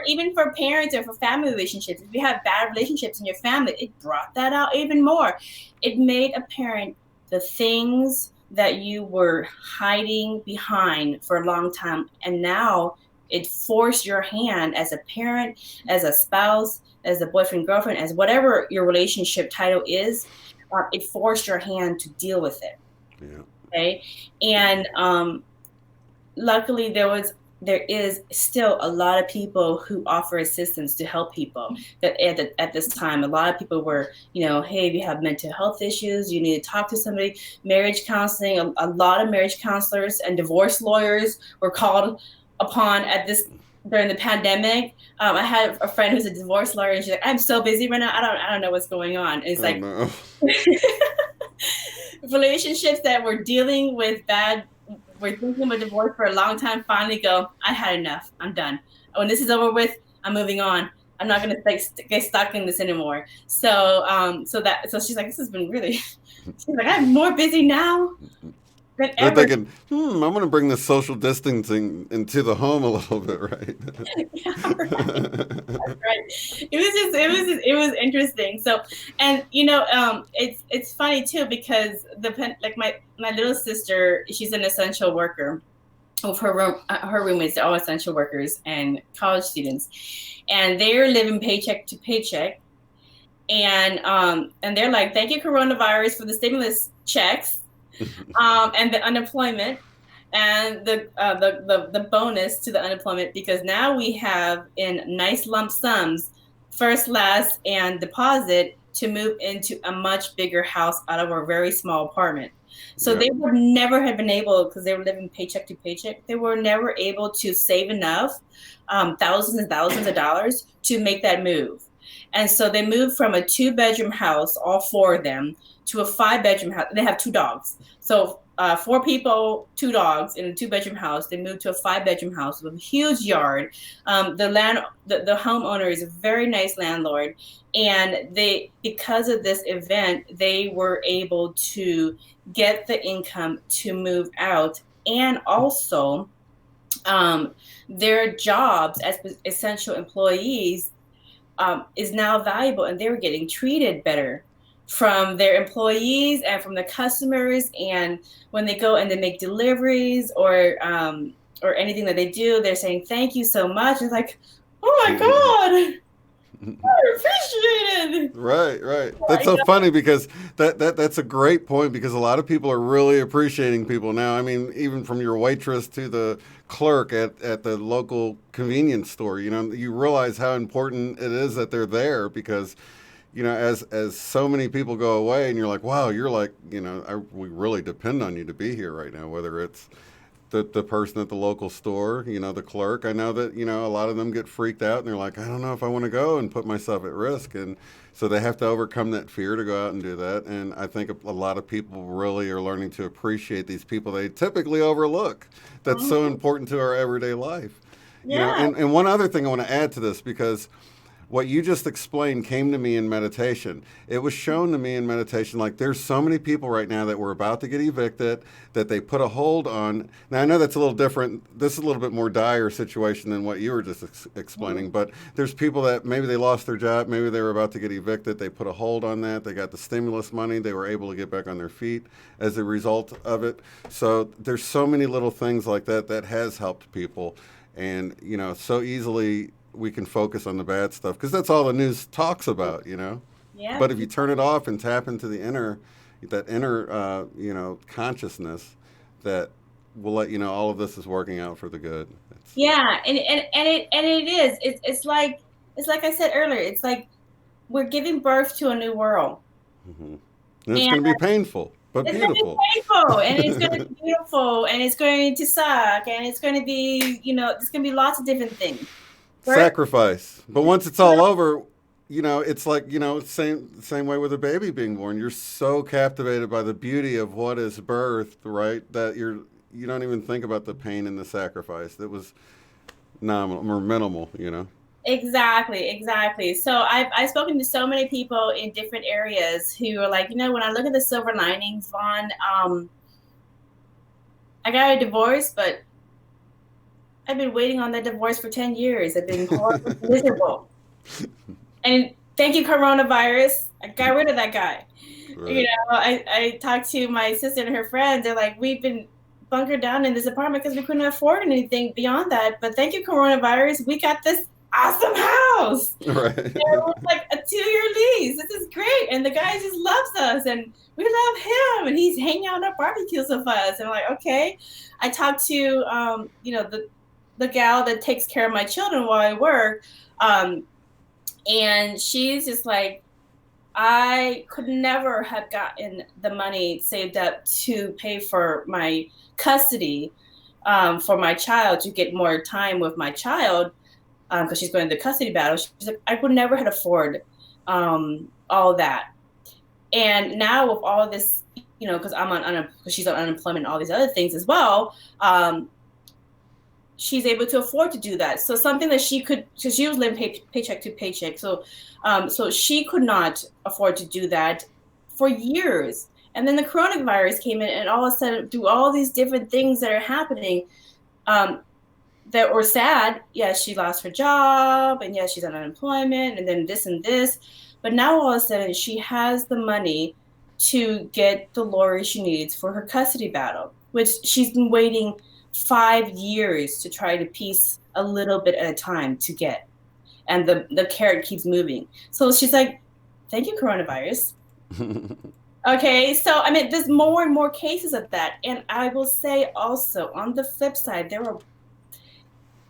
Even for parents or for family relationships, if you have bad relationships in your family, it brought that out even more. It made apparent the things that you were hiding behind for a long time, and now it forced your hand as a parent, as a spouse, as a boyfriend, girlfriend, as whatever your relationship title is. It forced your hand to deal with it. Yeah. Okay, and luckily there is still a lot of people who offer assistance to help people. That at this time, a lot of people were, hey, if you have mental health issues, you need to talk to somebody. Marriage counseling, a lot of marriage counselors and divorce lawyers were called upon during the pandemic. I had a friend who's a divorce lawyer, and she's like, I'm so busy right now. I don't know what's going on. And it's no. Relationships that were dealing with we're thinking of divorce for a long time, finally go, I had enough. I'm done. When this is over with, I'm moving on. I'm not going to get stuck in this anymore. So she's like, this has been really, she's like, I'm more busy now than They're ever. thinking, I'm going to bring the social distancing into the home a little bit, right? Yeah, right. That's right. It was interesting. So, and it's funny too, because my little sister, she's an essential worker. Of her roommates are all essential workers and college students, and they're living paycheck to paycheck. And they're like, thank you, coronavirus, for the stimulus checks, and the unemployment, and the bonus to the unemployment, because now we have in nice lump sums, first, last, and deposit, to move into a much bigger house out of a very small apartment. So they would never have been able, because they were living paycheck to paycheck, they were never able to save enough, thousands and thousands of dollars, to make that move. And so they moved from a 2-bedroom house, all 4 of them, to a 5-bedroom house. They have 2 dogs. So 4 people, 2 dogs in a 2-bedroom house. They moved to a 5-bedroom house with a huge yard. The homeowner is a very nice landlord. And because of this event, they were able to get the income to move out. And also their jobs as essential employees is now valuable, and they were getting treated better from their employees and from the customers. And when they go and they make deliveries or anything that they do, they're saying thank you so much. It's like, oh my God, I appreciate it. Right. That's so funny, because that's a great point, because a lot of people are really appreciating people now. I mean, even from your waitress to the clerk at the local convenience store, you realize how important it is that they're there, because as so many people go away, and you're like, wow, you're like, we really depend on you to be here right now, whether it's the person at the local store, the clerk. I know that, a lot of them get freaked out, and they're like, I don't know if I want to go and put myself at risk. And so they have to overcome that fear to go out and do that. And I think a lot of people really are learning to appreciate these people they typically overlook. That's so important to our everyday life. Yeah. And one other thing I want to add to this, because what you just explained came to me in meditation. It was shown to me in meditation, like there's so many people right now that were about to get evicted that they put a hold on. Now I know that's a little different. This is a little bit more dire situation than what you were just explaining, but there's people that maybe they lost their job, maybe they were about to get evicted, they put a hold on that, they got the stimulus money, they were able to get back on their feet as a result of it. So there's so many little things like that that has helped people. And, you know, so easily we can focus on the bad stuff because that's all the news talks about, you know. Yeah. But if you turn it off and tap into the inner, you know, consciousness, that will let you know all of this is working out for the good. Yeah, and it is. It's like I said earlier. It's like we're giving birth to a new world. Mm-hmm. And it's going to be painful, but it's beautiful. Going to be painful, and it's going to be beautiful, and it's going to suck, and it's going to be, you know, there's going to be lots of different things. Sacrifice. But once it's all over, you know, it's like, you know, same way with a baby being born. You're so captivated by the beauty of what is birth, right? That you don't even think about the pain and the sacrifice. That was nominal or minimal, you know. Exactly. So I've spoken to so many people in different areas who are like, you know, when I look at the silver linings, Vaughn, I got a divorce, but I've been waiting on that divorce for 10 years. I've been horribly miserable. And thank you, coronavirus. I got rid of that guy. Right. You know, I talked to my sister and her friends. They're like, we've been bunkered down in this apartment because we couldn't afford anything beyond that. But thank you, coronavirus. We got this awesome house. Right. It was like a 2-year lease. This is great. And the guy just loves us. And we love him. And he's hanging out at barbecues with us. And I'm like, okay. I talked to, you know, the gal that takes care of my children while I work. And she's just like, I could never have gotten the money saved up to pay for my custody for my child, to get more time with my child, because she's going to the custody battle. She's like, I would never have afforded all that. And now with all this, you know, because she's on unemployment and all these other things as well, she's able to afford to do that. So something that she could, because she was living paycheck to paycheck. So she could not afford to do that for years. And then the coronavirus came in, and all of a sudden, through all these different things that are happening that were sad. Yes, she lost her job, and yes, she's on unemployment, and then this and this. But now all of a sudden, she has the money to get the lawyer she needs for her custody battle, which she's been waiting 5 years to try to piece a little bit at a time to get. And the carrot keeps moving. So she's like, thank you, coronavirus. Okay, so I mean, there's more and more cases of that. And I will say also, on the flip side,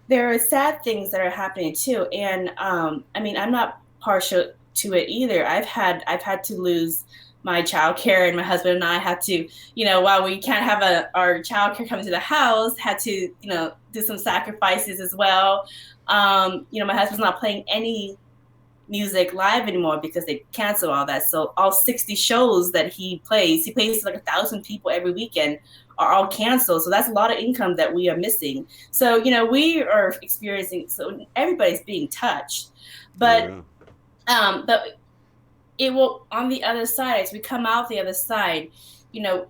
there are sad things that are happening too. And I mean, I'm not partial to it either. I've had to lose my childcare, and my husband and I had to, you know, while we can't have our childcare coming to the house, had to, you know, do some sacrifices as well. You know, my husband's not playing any music live anymore because they canceled all that. So all 60 shows that he plays like 1,000 people every weekend, are all canceled. So that's a lot of income that we are missing. So, you know, we are experiencing, so everybody's being touched, but, but it will, on the other side, as we come out the other side, you know,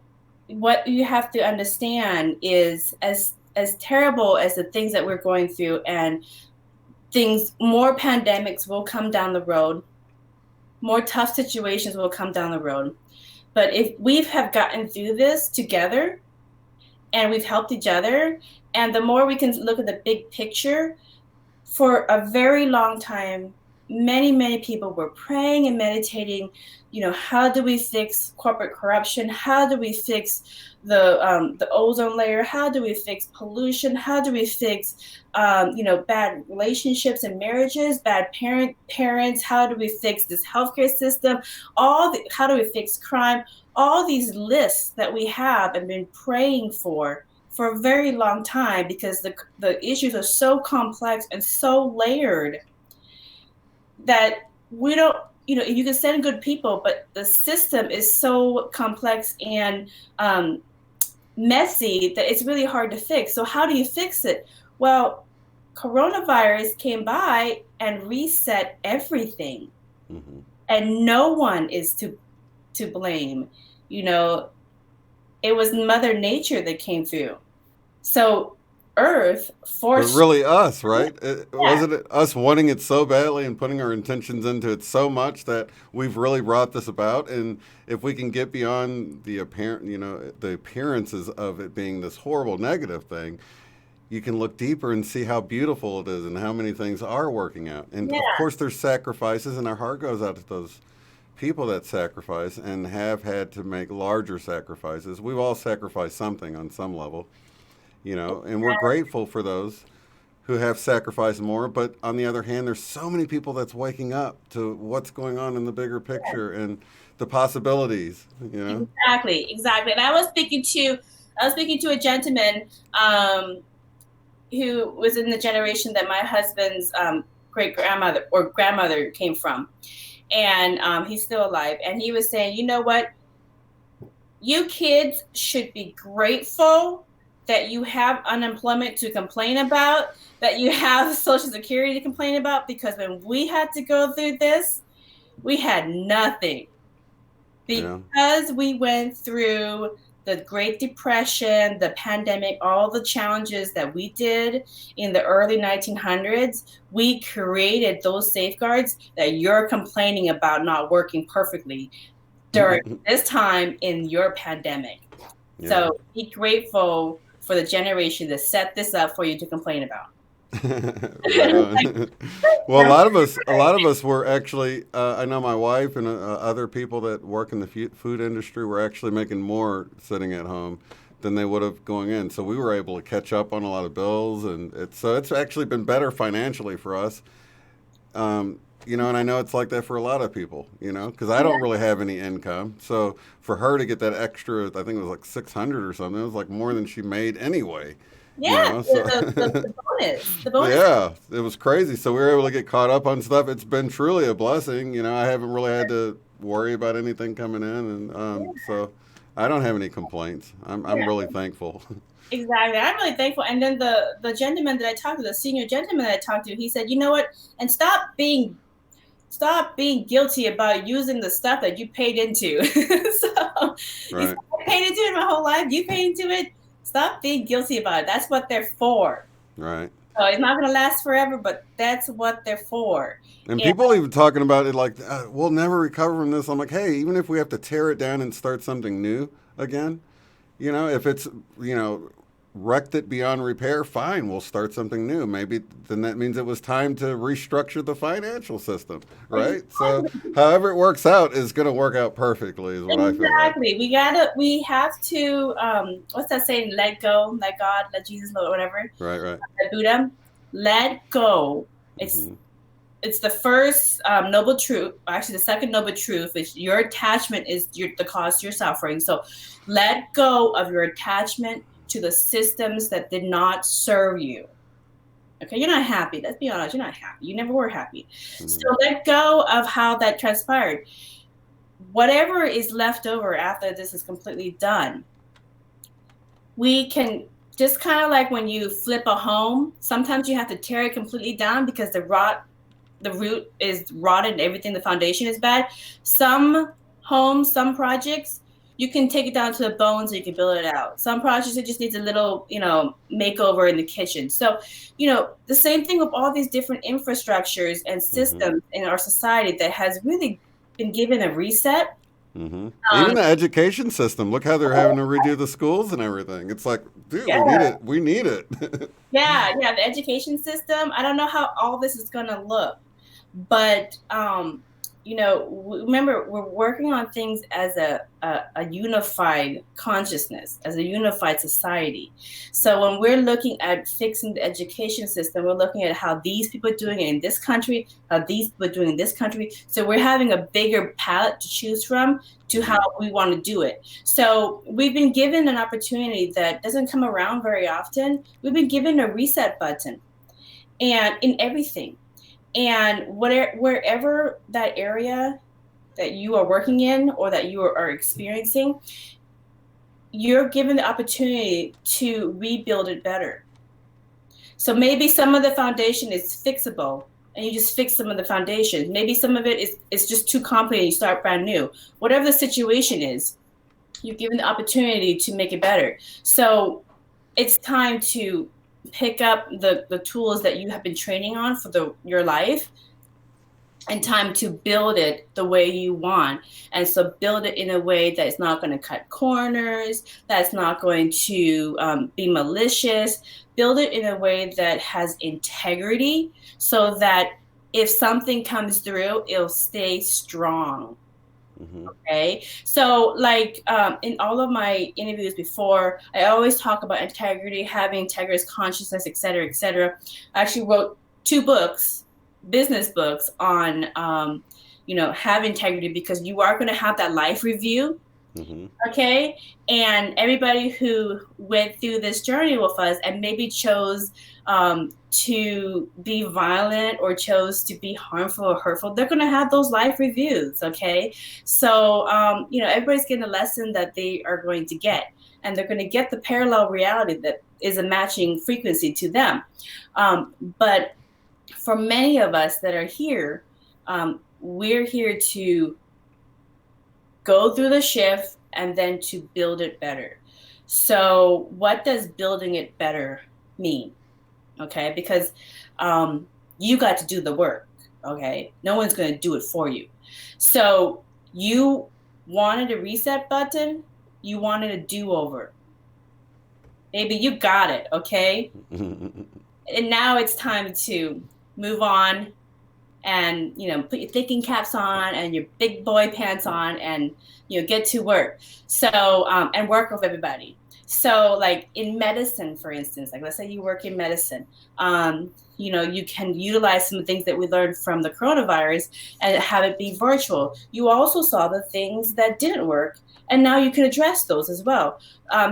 what you have to understand is, as terrible as the things that we're going through, and more pandemics will come down the road, more tough situations will come down the road. But if we have gotten through this together, and we've helped each other, and the more we can look at the big picture, for a very long time, many people were praying and meditating, you know, how do we fix corporate corruption? How do we fix the ozone layer? How do we fix pollution? How do we fix, you know, bad relationships and marriages, bad parents? How do we fix this healthcare system? How do we fix crime? All these lists that we have and been praying for a very long time, because the issues are so complex and so layered that we don't, you know, you can send good people, but the system is so complex and messy that it's really hard to fix. So how do you fix it? Well, coronavirus came by and reset everything, Mm-hmm. and no one is to blame. You know, it was Mother Nature that came through. So Earth But forced. really, us, right? Yeah, Wasn't it us wanting it so badly and putting our intentions into it so much that we've really brought this about? And if we can get beyond the apparent, the appearances of it being this horrible negative thing, you can look deeper and see how beautiful it is and how many things are working out. And of yeah, course, there's sacrifices, and our heart goes out to those people that sacrifice and have had to make larger sacrifices. We've all sacrificed something on some level, and we're grateful for those who have sacrificed more. But on the other hand, there's so many people that's waking up to what's going on in the bigger picture and the possibilities, exactly, exactly. And I was speaking to a gentleman who was in the generation that my husband's great grandmother or grandmother came from, and he's still alive. And he was saying, you know what, you kids should be grateful that you have unemployment to complain about, that you have Social Security to complain about, because when we had to go through this, we had nothing. yeah. Because we went through the Great Depression, the pandemic, all the challenges that we did in the early 1900s, we created those safeguards that you're complaining about not working perfectly during this time in your pandemic. Yeah. So be grateful for the generation that set this up for you to complain about. Right on. Well, a lot of us were actually. I know my wife and other people that work in the food industry were actually making more sitting at home than they would have going in. So we were able to catch up on a lot of bills, and it's actually been better financially for us. And I know it's like that for a lot of people. Because I don't really have any income. So for her to get that extra, I think it was like 600 or something. It was like more than she made anyway. Yeah, So the bonus, the bonus. yeah, it was crazy. So we were able to get caught up on stuff. It's been truly a blessing. I haven't really had to worry about anything coming in, and so I don't have any complaints. I'm Yeah, really thankful. exactly. I'm really thankful. And then the gentleman that I talked to, the senior gentleman that I talked to, he said, you know what? And stop being guilty about using the stuff that you paid into. So he said, Right, I paid into it my whole life. You paid into it. Stop being guilty about it. That's what they're for. right. So it's not going to last forever, but that's what they're for. And And people even talking about it like we'll never recover from this. I'm like, hey, even if we have to tear it down and start something new again, if it's wrecked it beyond repair, fine, we'll start something new. Maybe then that means it was time to restructure the financial system, right? So however it works out is going to work out perfectly, is what I feel like. exactly, we have to what's that saying? Let go, let God, let Jesus, let whatever, Right, right. let Buddha, let go. It's Hmm. it's the first noble truth, actually the second noble truth, which your attachment is the cause to your suffering. So let go of your attachment to the systems that did not serve you. Okay, you're not happy. Let's be honest, you're not happy. You never were happy. So Hmm. let go of how that transpired. Whatever is left over after this is completely done, we can just kind of like when you flip a home, sometimes you have to tear it completely down because the root is rotted and everything, the foundation is bad. Some homes, some projects, you can take it down to the bones and you can build it out. Some projects, it just needs a little, makeover in the kitchen. So, the same thing with all these different infrastructures and Hmm. systems in our society that has really been given a reset. Hmm. Um, Even the education system. Look how they're having to redo the schools and everything. It's like, dude, we need yeah, it. We need it. yeah, the education system. I don't know how all this is going to look, but remember, we're working on things as a unified consciousness, as a unified society. So when we're looking at fixing the education system, we're looking at how these people are doing it in this country, how these people are doing in this country. So we're having a bigger palette to choose from to how Hmm. we want to do it. So we've been given an opportunity that doesn't come around very often. We've been given a reset button, and in everything. And wherever that area that you are working in or that you are experiencing, you're given the opportunity to rebuild it better. So maybe some of the foundation is fixable and you just fix some of the foundation. Maybe some of it is just too complicated, you start brand new. Whatever the situation is, you're given the opportunity to make it better. So it's time to pick up the tools that you have been training on for your life, and time to build it the way you want. And so build it in a way that is not going to cut corners, that's not going to be malicious. Build it in a way that has integrity so that if something comes through, it'll stay strong. Mm-hmm. Okay. So like in all of my interviews before, I always talk about integrity, having integrous consciousness, et cetera, et cetera. I actually wrote 2 books, business books on, have integrity, because you are going to have that life review. Mm-hmm. Okay. And everybody who went through this journey with us and maybe chose to be violent or chose to be harmful or hurtful, they're going to have those life reviews. Okay. So, everybody's getting a lesson that they are going to get, and they're going to get the parallel reality that is a matching frequency to them. But for many of us that are here, we're here to go through the shift and then to build it better. So what does building it better mean? Okay, because you got to do the work. Okay, no one's going to do it for you. So you wanted a reset button, you wanted a do-over. Maybe you got it. Okay. And now it's time to move on and put your thinking caps on and your big boy pants on and get to work. So and work with everybody. So like in medicine, for instance, like let's say you work in medicine, you can utilize some of the things that we learned from the coronavirus and have it be virtual. You also saw the things that didn't work, and now you can address those as well.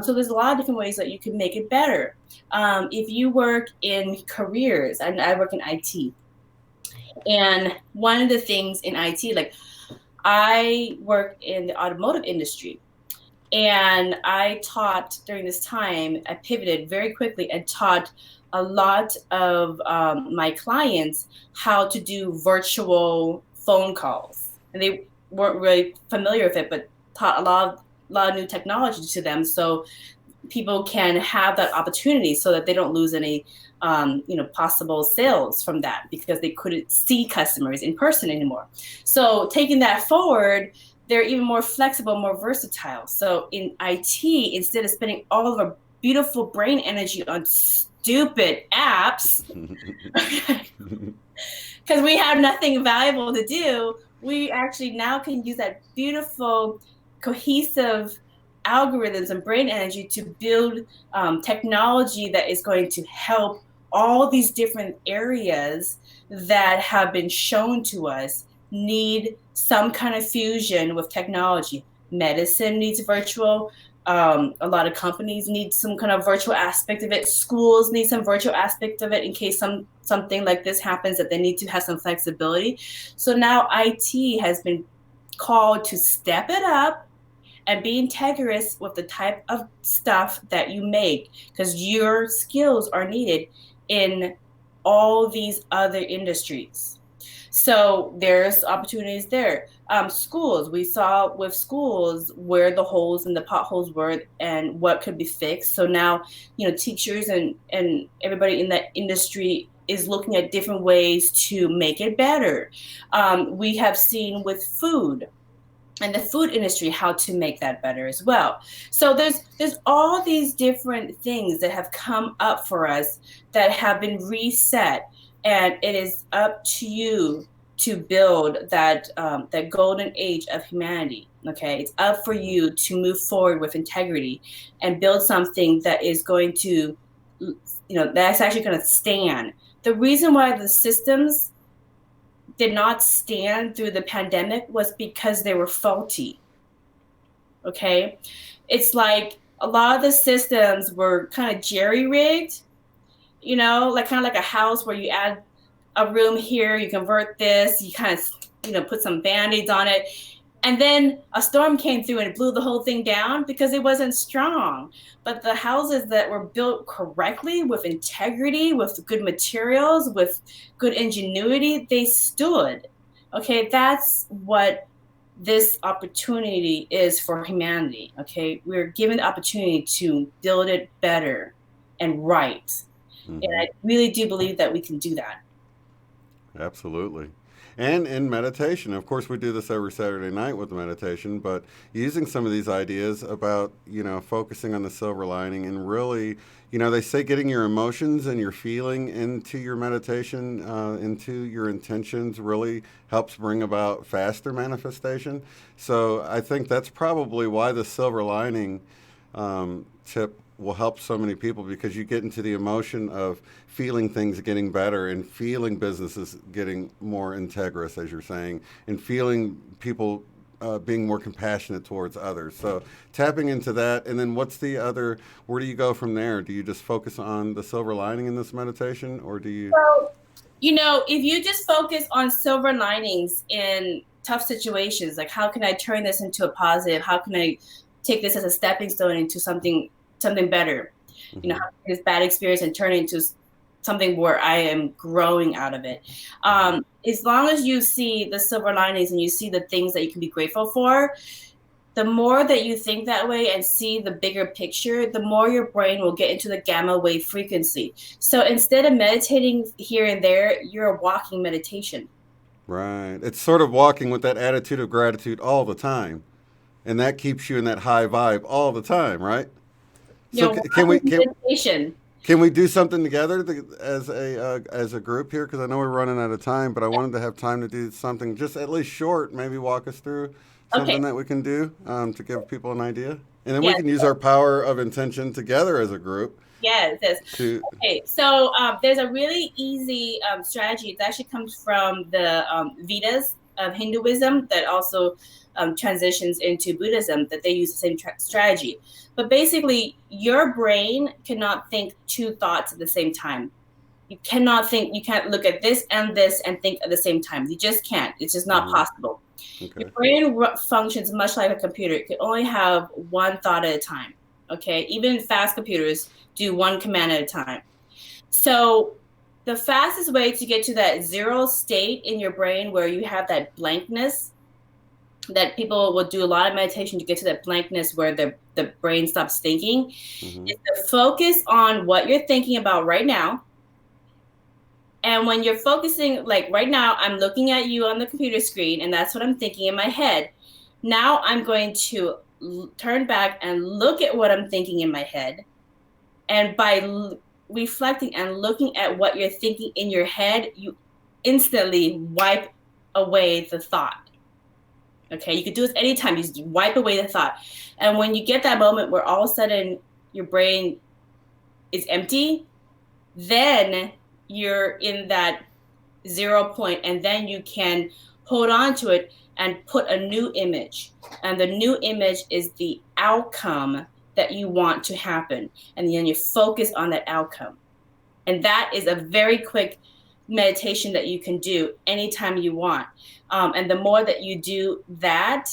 So there's a lot of different ways that you can make it better. If you work in careers, and I work in IT, and one of the things in IT, like I work in the automotive industry, and I taught during this time, I pivoted very quickly and taught a lot of my clients how to do virtual phone calls. And they weren't really familiar with it, but taught a lot of new technology to them, so people can have that opportunity so that they don't lose any possible sales from that, because they couldn't see customers in person anymore. So taking that forward, they're even more flexible, more versatile. So in IT, instead of spending all of our beautiful brain energy on stupid apps, because we have nothing valuable to do, we actually now can use that beautiful, cohesive algorithms and brain energy to build technology that is going to help all these different areas that have been shown to us need some kind of fusion with technology. Medicine needs virtual. A lot of companies need some kind of virtual aspect of it. Schools need some virtual aspect of it in case something like this happens, that they need to have some flexibility. So now IT has been called to step it up and be integrous with the type of stuff that you make, because your skills are needed in all these other industries. So there's opportunities there. Schools, we saw with schools where the holes and the potholes were and what could be fixed. So now, teachers and everybody in that industry is looking at different ways to make it better. We have seen with food and the food industry how to make that better as well. So there's all these different things that have come up for us that have been reset, and it is up to you to build that golden age of humanity. Okay, it's up for you to move forward with integrity and build something that is going to, that's actually going to stand. The reason why the systems did not stand through the pandemic was because they were faulty. Okay, it's like a lot of the systems were kind of jerry-rigged, like kind of like a house where you add a room here, you convert this, you kind of put some band-aids on it. And then a storm came through and it blew the whole thing down because it wasn't strong. But the houses that were built correctly, with integrity, with good materials, with good ingenuity, they stood. Okay, that's what this opportunity is for humanity. Okay, we're given the opportunity to build it better and right. And I really do believe that we can do that. Absolutely. And in meditation, of course, we do this every Saturday night with the meditation, but using some of these ideas about, focusing on the silver lining and really, they say getting your emotions and your feeling into your meditation, into your intentions really helps bring about faster manifestation. So I think that's probably why the silver lining tip will help so many people, because you get into the emotion of feeling things getting better and feeling businesses getting more integrous, as you're saying, and feeling people being more compassionate towards others. So tapping into that, and then where do you go from there? Do you just focus on the silver lining in this meditation, or do you? So, if you just focus on silver linings in tough situations, like how can I turn this into a positive? How can I take this as a stepping stone into something better? Mm-hmm. How can this bad experience and turn it into something where I am growing out of it. As long as you see the silver linings and you see the things that you can be grateful for, the more that you think that way and see the bigger picture, the more your brain will get into the gamma wave frequency. So instead of meditating here and there, you're a walking meditation. Right. It's sort of walking with that attitude of gratitude all the time, and that keeps you in that high vibe all the time, right? So You're walking meditation. can we do something together as a group here? Because I know we're running out of time, but I wanted to have time to do something just at least short. Maybe walk us through Okay. something that we can do to give people an idea, and then we Yes. can use our power of intention together as a group. Yes. To Okay. So there's a really easy strategy. It actually comes from the Vedas of Hinduism that also transitions into Buddhism, that they use the same strategy. But basically, your brain cannot think two thoughts at the same time. You can't look at this and think at the same time. You just can't. It's just not possible. Okay. Your brain functions much like a computer. It can only have one thought at a time. Okay. Even fast computers do one command at a time. So the fastest way to get to that zero state in your brain where you have that blankness, that people will do a lot of meditation to get to that blankness where the brain stops thinking, is to focus on what you're thinking about right now. And when you're focusing, like right now, I'm looking at you on the computer screen, and that's what I'm thinking in my head. Now I'm going to turn back and look at what I'm thinking in my head. And by reflecting and looking at what you're thinking in your head, you instantly wipe away the thought. Okay, you could do this anytime. You just wipe away the thought. And when you get that moment where all of a sudden your brain is empty, then you're in that 0 point, and then you can hold on to it and put a new image. And the new image is the outcome that you want to happen. And then you focus on that outcome. And that is a very quick meditation that you can do anytime you want. And the more that you do that,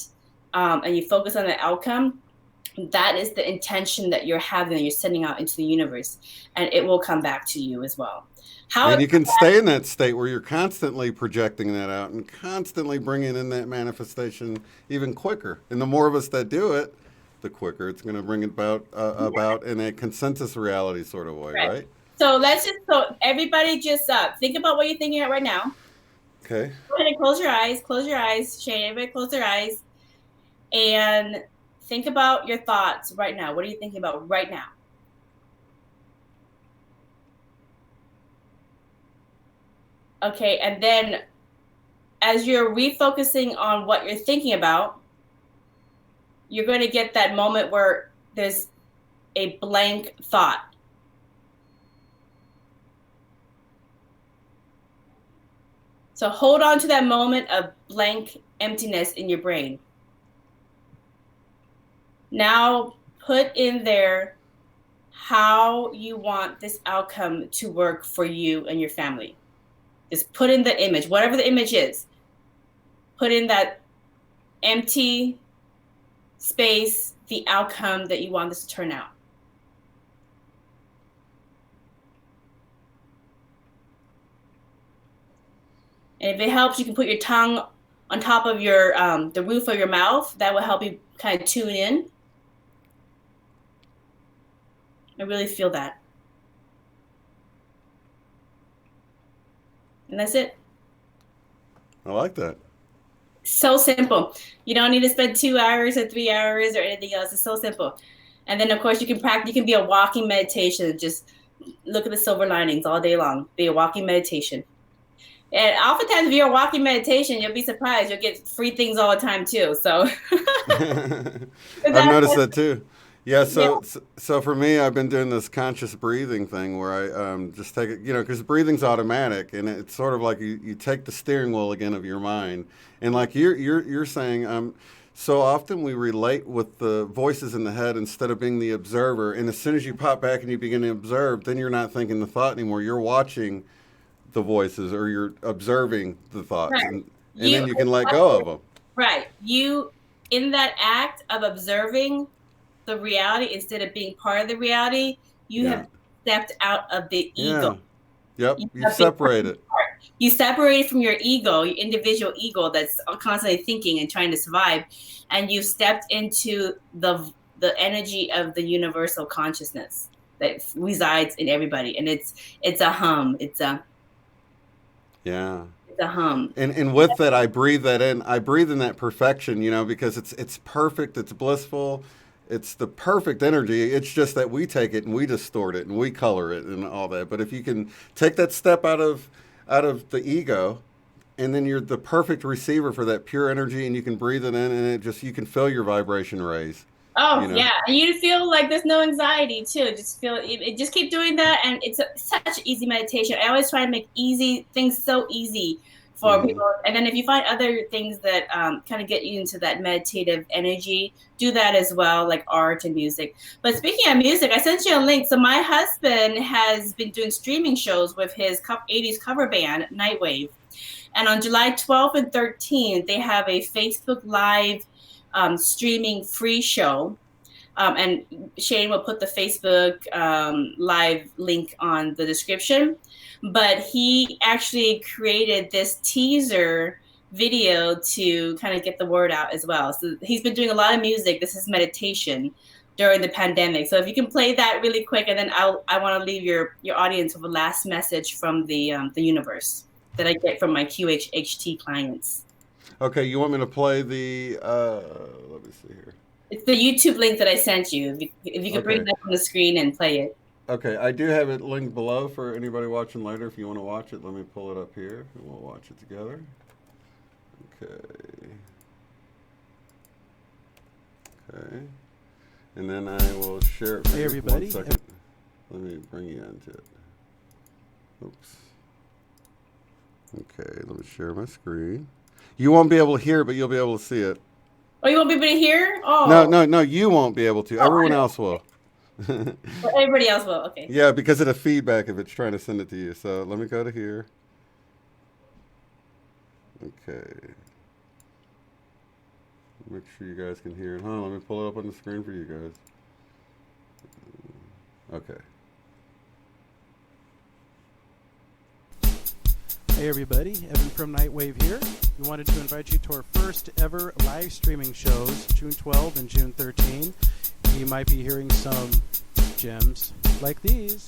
and you focus on the outcome, that is the intention that you're having, you're sending out into the universe, and it will come back to you as well. And you can stay in that state where you're constantly projecting that out and constantly bringing in that manifestation even quicker. And the more of us that do it, the quicker it's going to bring it about in a consensus reality sort of way, right? So everybody just think about what you're thinking right now. Okay. Go ahead and close your eyes. Shane, everybody close their eyes. And think about your thoughts right now. What are you thinking about right now? Okay, and then as you're refocusing on what you're thinking about, you're going to get that moment where there's a blank thought. So hold on to that moment of blank emptiness in your brain. Now put in there how you want this outcome to work for you and your family. Just put in the image, whatever the image is. Put in that empty space the outcome that you want this to turn out. And if it helps, you can put your tongue on top of your the roof of your mouth. That will help you kind of tune in. I really feel that. And that's it. I like that. So simple. You don't need to spend 2 hours or 3 hours or anything else. It's so simple. And then, of course, you can practice. You can be a walking meditation. Just look at the silver linings all day long. Be a walking meditation. And oftentimes, if you're a walking meditation, you'll be surprised. You'll get free things all the time, too. So I've noticed that, too. Yeah, so for me, I've been doing this conscious breathing thing where I just take it, because breathing's automatic, and it's sort of like you take the steering wheel again of your mind. And like you're saying, so often we relate with the voices in the head instead of being the observer. And as soon as you pop back and you begin to observe, then you're not thinking the thought anymore. You're watching the voices, or you're observing the thoughts, right. and then you can let go of them. Right. You, in that act of observing the reality instead of being part of the reality, you have stepped out of the ego. Yep, you separate it. You separate it from your ego, your individual ego that's constantly thinking and trying to survive, and you stepped into the energy of the universal consciousness that resides in everybody, and it's a hum. It's a hum. And with that, I breathe that in. I breathe in that perfection, because it's perfect. It's blissful. It's the perfect energy. It's just that we take it and we distort it and we color it and all that. But if you can take that step out of the ego, and then you're the perfect receiver for that pure energy, and you can breathe it in, and you can feel your vibration raise. Oh, yeah. And you feel like there's no anxiety, too. Just feel it. Just keep doing that. And it's such easy meditation. I always try to make things so easy for people. And then if you find other things that kind of get you into that meditative energy, do that as well, like art and music. But speaking of music, I sent you a link. So my husband has been doing streaming shows with his 80s cover band, Nite Wave. And on July 12th and 13th, they have a Facebook Live streaming free show. And Shane will put the Facebook Live link on the description. But he actually created this teaser video to kind of get the word out as well. So he's been doing a lot of music. This is meditation during the pandemic. So if you can play that really quick, and then I want to leave your audience with a last message from the universe that I get from my QHHT clients. Okay, you want me to play the, let me see here. It's the YouTube link that I sent you. If you could bring that on the screen and play it. Okay, I do have it linked below for anybody watching later. If you want to watch it, let me pull it up here, and we'll watch it together. Okay. And then I will share it. Hey, everybody. 1 second. Let me bring you into it. Oops. Okay, let me share my screen. You won't be able to hear it, but you'll be able to see it. Oh, you won't be able to hear? Oh. No, you won't be able to. Everyone else will. Well, everybody else will, okay. Yeah, because of the feedback if it's trying to send it to you. So let me go to here. Okay. Make sure you guys can hear it. Let me pull it up on the screen for you guys. Okay. Hey everybody, Evan from Nite Wave here. We wanted to invite you to our first ever live streaming shows, June 12 and June 13. You might be hearing some gems like these.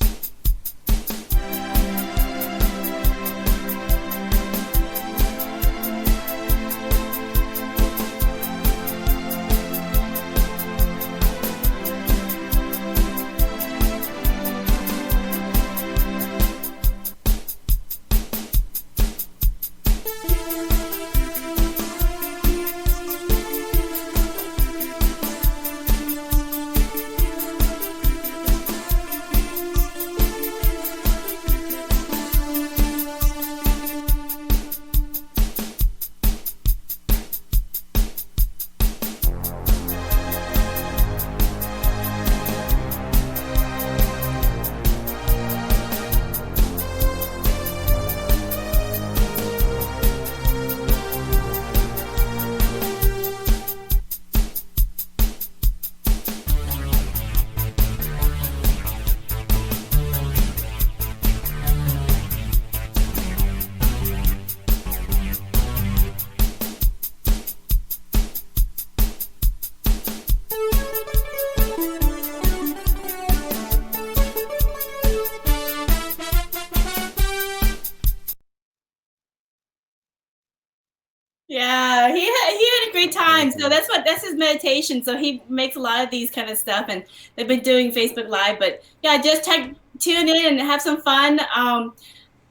Yeah, he had a great time. So that's his meditation. So he makes a lot of these kind of stuff, and they've been doing Facebook Live. But yeah, just tune in and have some fun.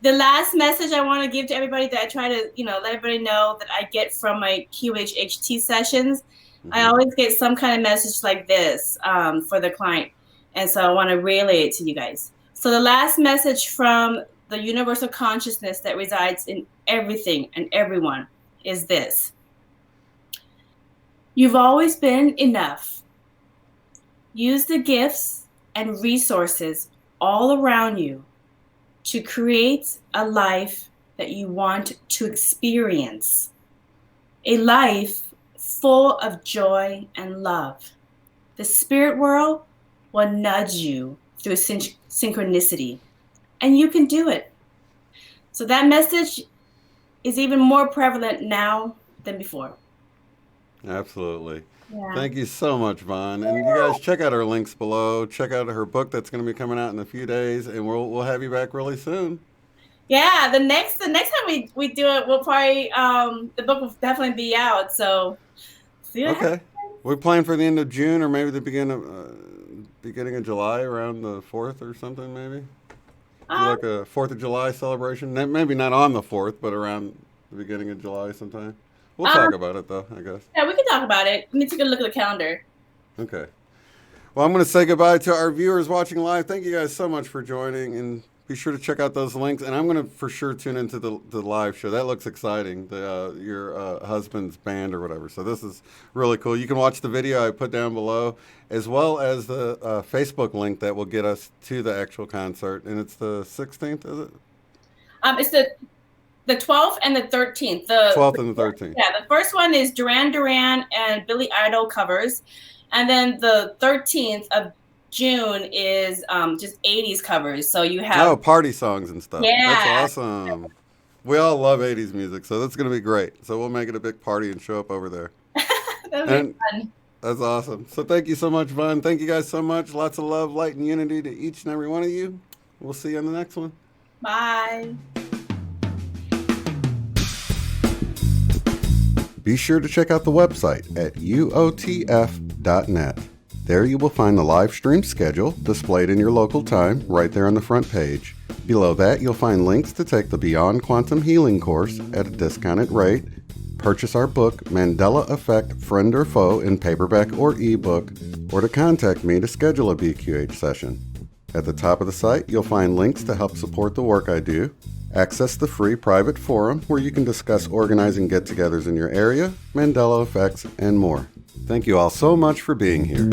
The last message I want to give to everybody that I try to, let everybody know that I get from my QHHT sessions, I always get some kind of message like this for the client. And so I want to relay it to you guys. So the last message from the universal consciousness that resides in everything and everyone is this. You've always been enough. Use the gifts and resources all around you to create a life that you want to experience. A life full of joy and love. The spirit world will nudge you through synchronicity, and you can do it. So that message is even more prevalent now than before. Absolutely. Yeah. Thank you so much, Vaughn. And you guys check out our links below. Check out her book that's going to be coming out in a few days, and we'll have you back really soon. Yeah, the next time we do it, we'll probably the book will definitely be out. So okay, we're planning for the end of June or maybe the beginning of July, around the 4th or something, maybe. Like a 4th of July celebration. Maybe not on the 4th, but around the beginning of July sometime. We'll talk about it, though, I guess. Yeah, we can talk about it. Let me take a look at the calendar. Okay. Well, I'm going to say goodbye to our viewers watching live. Thank you guys so much for joining, and be sure to check out those links. And I'm going to for sure tune into the live show. That looks exciting, your husband's band or whatever. So this is really cool. You can watch the video I put down below, as well as the Facebook link that will get us to the actual concert. And it's the 16th, is it? It's the 12th and the 13th. The 12th and the 13th. Yeah, the first one is Duran and Billy Idol covers. And then the 13th of June is just 80s covers. So you have party songs and stuff. Yeah. That's awesome. We all love 80s music, so that's going to be great. So we'll make it a big party and show up over there. That'll be fun. That's awesome. So thank you so much, Vaughn. Thank you guys so much. Lots of love, light, and unity to each and every one of you. We'll see you on the next one. Bye. Be sure to check out the website at uotf.net. There you will find the live stream schedule displayed in your local time right there on the front page. Below that, you'll find links to take the Beyond Quantum Healing course at a discounted rate, purchase our book, Mandela Effect, Friend or Foe, in paperback or ebook, or to contact me to schedule a BQH session. At the top of the site, you'll find links to help support the work I do, access the free private forum where you can discuss organizing get-togethers in your area, Mandela effects, and more. Thank you all so much for being here.